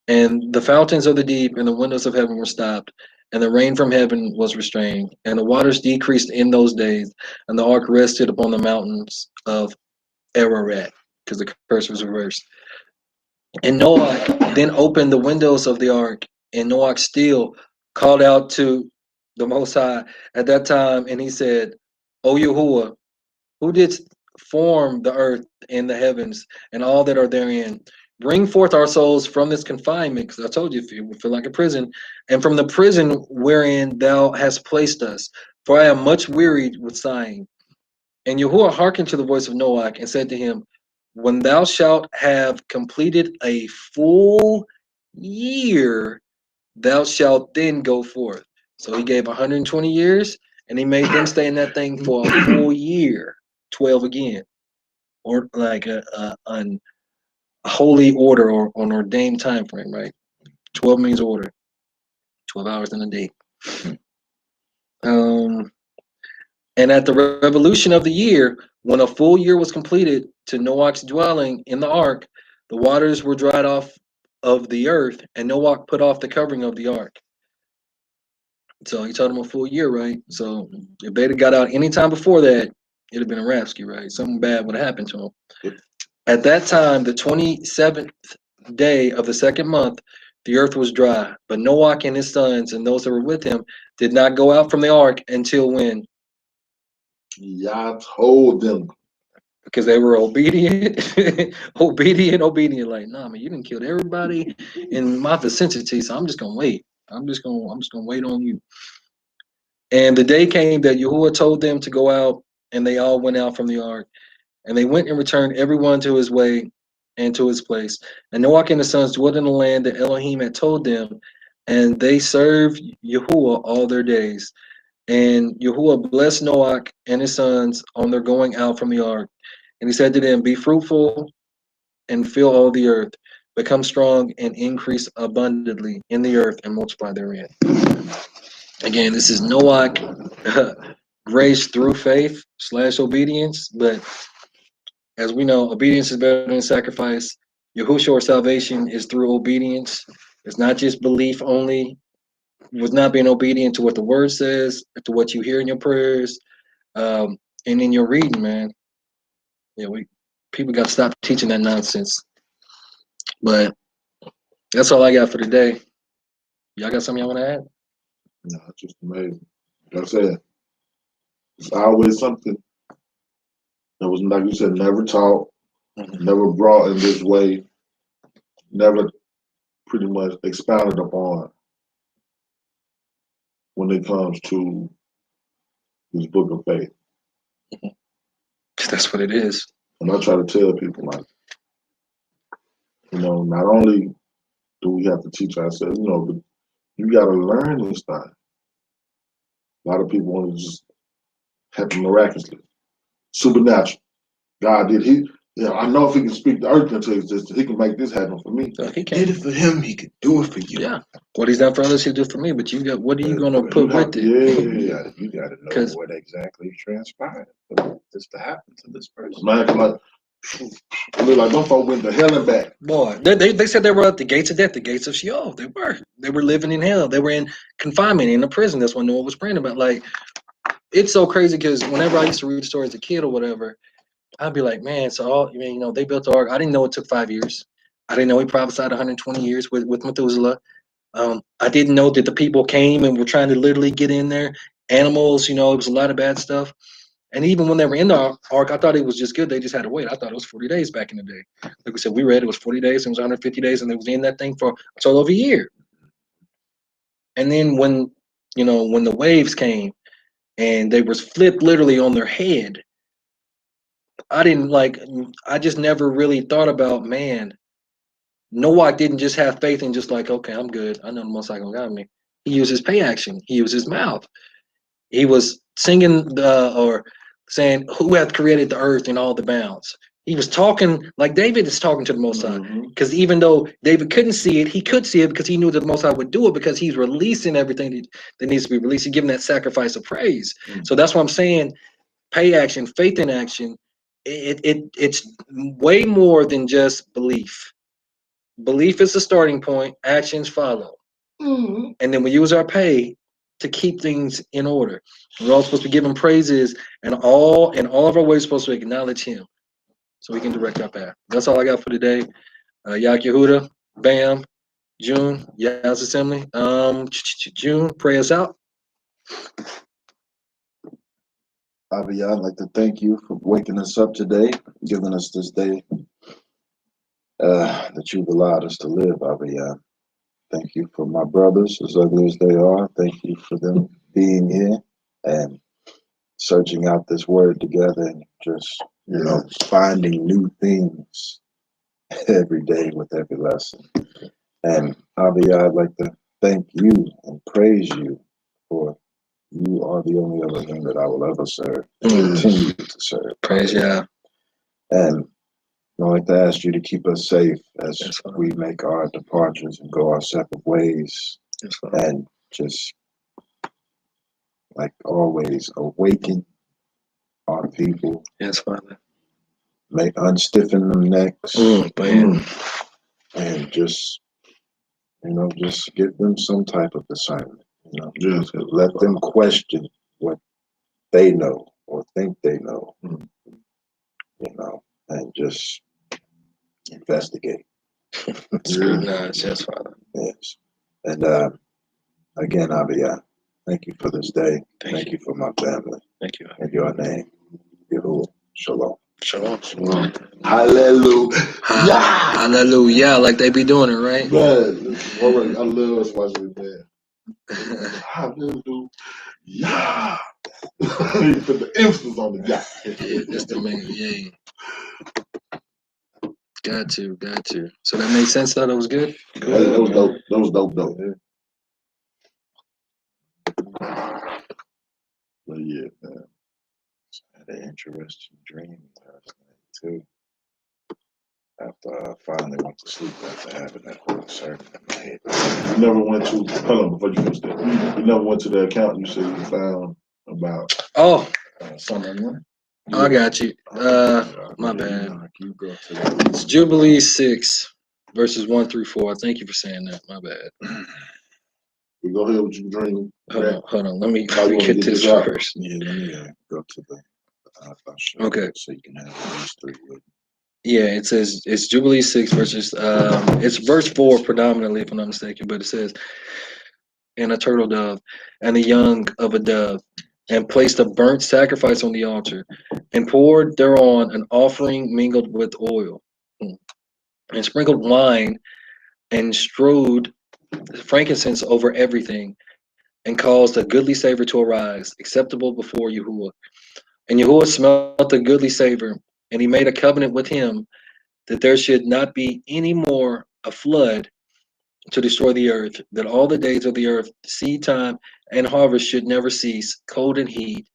And the fountains of the deep and the windows of heaven were stopped, and the rain from heaven was restrained, and the waters decreased in those days, and the ark rested upon the mountains of Ararat, because the curse was reversed. And Noah then opened the windows of the ark, and Noah still called out to the Most High at that time, and he said, O Yahuwah, who didst form the earth and the heavens and all that are therein, bring forth our souls from this confinement, because I told you, we feel like a prison, and from the prison wherein thou hast placed us. For I am much wearied with sighing. And Yahuwah hearkened to the voice of Noah and said to him, when thou shalt have completed a full year, thou shalt then go forth. So he gave 120 years, and he made them stay in that thing for a full year, 12 again, or like a holy order or an ordained time frame, right? 12 means order, 12 hours in a day. And at the revolution of the year, when a full year was completed to Noah's dwelling in the ark, the waters were dried off of the earth, and Noah put off the covering of the ark. So he told them a full year, right? So if they'd have got out any time before that, it'd have been a rhapsody, right? Something bad would have happened to them. At that time, the 27th day of the second month, the earth was dry. But Noah and his sons and those that were with him did not go out from the ark until when?
Yah told them.
Because they were obedient, obedient. Like, nah, man, you done killed everybody in my vicinity, so I'm just gonna wait. I'm just gonna wait on you. And the day came that Yahuwah told them to go out, and they all went out from the ark. And they went and returned everyone to his way and to his place. And Noah and his sons dwelt in the land that Elohim had told them, and they served Yahuwah all their days. And Yahuwah blessed Noah and his sons on their going out from the ark. And he said to them, be fruitful and fill all the earth, become strong and increase abundantly in the earth and multiply therein. Again, this is Noah, grace through faith / obedience. But as we know, obedience is better than sacrifice. Yahushua, or salvation, is through obedience. It's not just belief only. It was not being obedient to what the word says, to what you hear in your prayers, and in your reading, man. Yeah, people got to stop teaching that nonsense. But that's all I got for today. Y'all got something y'all want to add?
No, it's just amazing. Like I said, it's always something that was, like you said, never taught, never brought in this way, never pretty much expounded upon when it comes to this book of faith.
That's what it is.
And I try to tell people, like, not only do we have to teach ourselves, but you got to learn this stuff. A lot of people want to just happen miraculously, supernatural. God did. I know if he can speak the earth into existence, he can make this happen for me.
So he
Did it for him, he could do it for you.
Yeah. What he's done for others, he'll do for me. But what are you going to put with it?
Yeah.
You got to know what exactly transpired for this to happen to this person.
Man, like them folk went to hell and back.
Boy, they said they were at the gates of death, the gates of Sheol. They were living in hell. They were in confinement in a prison. That's what Noah was praying about. Like, it's so crazy because whenever I used to read the story as a kid or whatever, I'd be like, man, so they built the ark. I didn't know it took 5 years. I didn't know he prophesied 120 years with Methuselah. I didn't know that the people came and were trying to literally get in there. Animals, it was a lot of bad stuff. And even when they were in the ark, I thought it was just good. They just had to wait. I thought it was 40 days back in the day. Like we said, we read it was 40 days. It was 150 days, and they was in that thing for a total of a year. And then when the waves came and they was flipped literally on their head, I just never really thought about, man, Noah didn't just have faith and just like, okay, I'm good. I know the Most High gonna guide me. He used his pay action. He used his mouth. He was singing or saying, who hath created the earth and all the bounds? He was talking like David is talking to the Most High. Because even though David couldn't see it, he could see it because he knew that the Most High would do it because he's releasing everything that needs to be released. He's giving that sacrifice of praise. So that's what I'm saying. Pay action, faith in action. It's way more than just belief. Belief is the starting point. Actions follow. And then we use our pay to keep things in order. We're all supposed to be giving praises, and all of our ways supposed to acknowledge him so we can direct our path. That's all I got for today. Yak Yehuda, Bam, June, YAH'S Assembly. June, pray us out.
Abiyah, I'd like to thank you for waking us up today, giving us this day that you've allowed us to live, Abiyah. Thank you for my brothers, as ugly as they are. Thank you for them being here and searching out this word together and just, finding new things every day with every lesson. And Abiyah, I'd like to thank you and praise you for you are the only Elohim that I will ever serve and continue to serve.
Praise Yah.
And I'd like to ask you to keep us safe as we make our departures and go our separate ways. And just, like always, awaken our people.
Yes, Father.
Unstiffen them necks. And just Just give them some type of discernment.
Yes.
Let them question what they know or think they know, and just investigate.
Scrutinize, yes, Father.
Yes. And again, Abiyah, thank you for this day. Thank you for my family.
Thank you.
In your name, Yahuwah. Shalom.
Shalom.
Hallelujah.
Hallelujah, like they be doing it, right?
Man, all right, I love us watching it, man. Hallelujah. You put the emphasis on the yeah.
That's the main, yeah. Got to. So that made sense, though? That was good?
That was dope. That was dope. But yeah, man.
I had an interesting dream last night, too. After I finally went to sleep after having that whole sermon in my head.
You never went to, hold on, before you finish that. You never went to the account you said you found about.
Oh,
Something.
I got you. My bad.
You go to that.
It's Jubilee 6, verses 1 through 4. Thank you for saying that. My bad.
We go ahead with your dream.
Hold on. Let me
How you wanna
get this
out?
verse.
Yeah, let me go to the.
Okay.
So you can have these three with.
Yeah, it says it's Jubilee 6 verses. It's verse 4 predominantly, if I'm not mistaken, but it says, "And a turtle dove, and the young of a dove, and placed a burnt sacrifice on the altar, and poured thereon an offering mingled with oil, and sprinkled wine, and strewed frankincense over everything, and caused a goodly savor to arise, acceptable before Yahuwah. And Yahuwah smelt the goodly savor, and he made a covenant with him that there should not be any more a flood to destroy the earth, that all the days of the earth, seed time and harvest should never cease, cold and heat,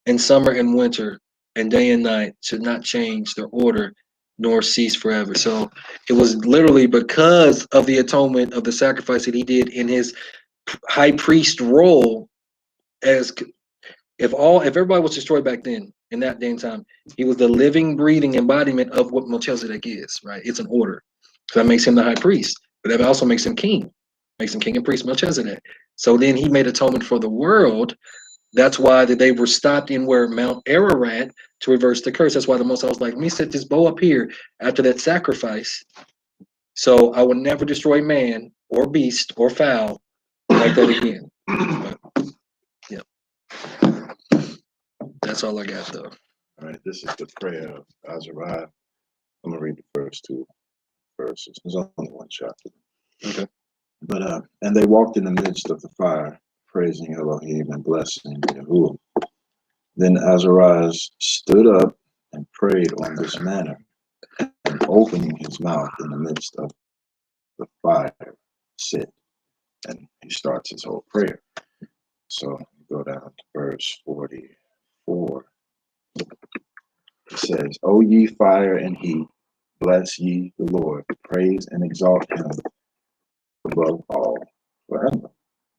and summer and winter, and day and night should not change their order nor cease forever." So it was literally because of the atonement of the sacrifice that he did in his high priest role, as if everybody was destroyed back then in that day and time, he was the living, breathing embodiment of what Melchizedek is, right? It's an order. So that makes him the high priest, but that also makes him king, and priest, Melchizedek. So then he made atonement for the world. That's why that they were stopped in where Mount Ararat to reverse the curse. That's why the Most High was like, let me set this bow up here after that sacrifice, so I will never destroy man or beast or fowl like that again. But, yeah, that's all I got though.
All right, this is the prayer of Azariah. I'm gonna read the first two verses. There's only one chapter.
Okay.
But and they walked in the midst of the fire, praising Elohim and blessing Yahuwah. Then Azariah stood up and prayed on this manner, and opening his mouth in the midst of the fire, said, and he starts his whole prayer. So you go down to verse 44. It says, "O ye fire and heat, bless ye the Lord, praise and exalt him above all forever."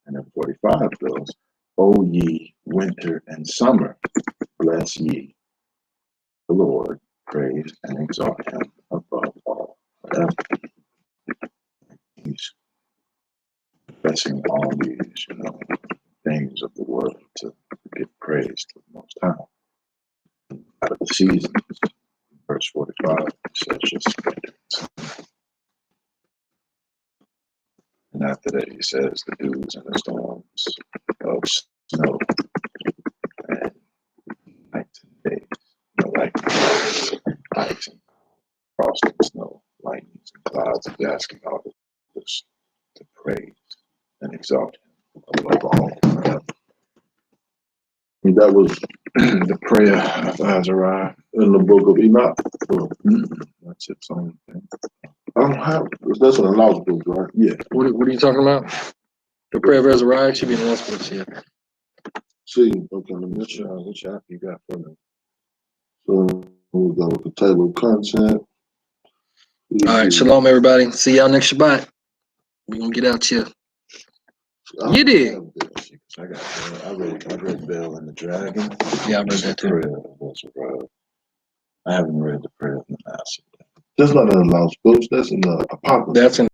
And then 45 goes, "O ye winter and summer, bless ye the Lord, praise and exalt him above all forever." He's blessing all these, things of the world to give praise to the Most High. Out of the seasons, verse 45 says just winter and summer. And after that, he says the dews and the storms of snow and nights and days, ice and frost and snow, lightnings and clouds, and asking all of this to praise and exalt him above all forever.
And that was
The prayer of Azariah.
in the book of Enoch.
That's its own thing.
I don't have, that's an allowed book, right?
Yeah.
What are you talking about? The prayer of Azariah should be in the last books, yeah.
See, okay, let me
Which app you got for me?
So we'll go with the table of content.
All right, shalom, everybody. See y'all next Shabbat. We're going to get out here. You did.
I read Bell and the Dragon.
Yeah, I read that too.
Prayer of Azariah. I haven't read the prayer of Manasseh.
That's not in the allowed books, that's in the Apocrypha.
That's in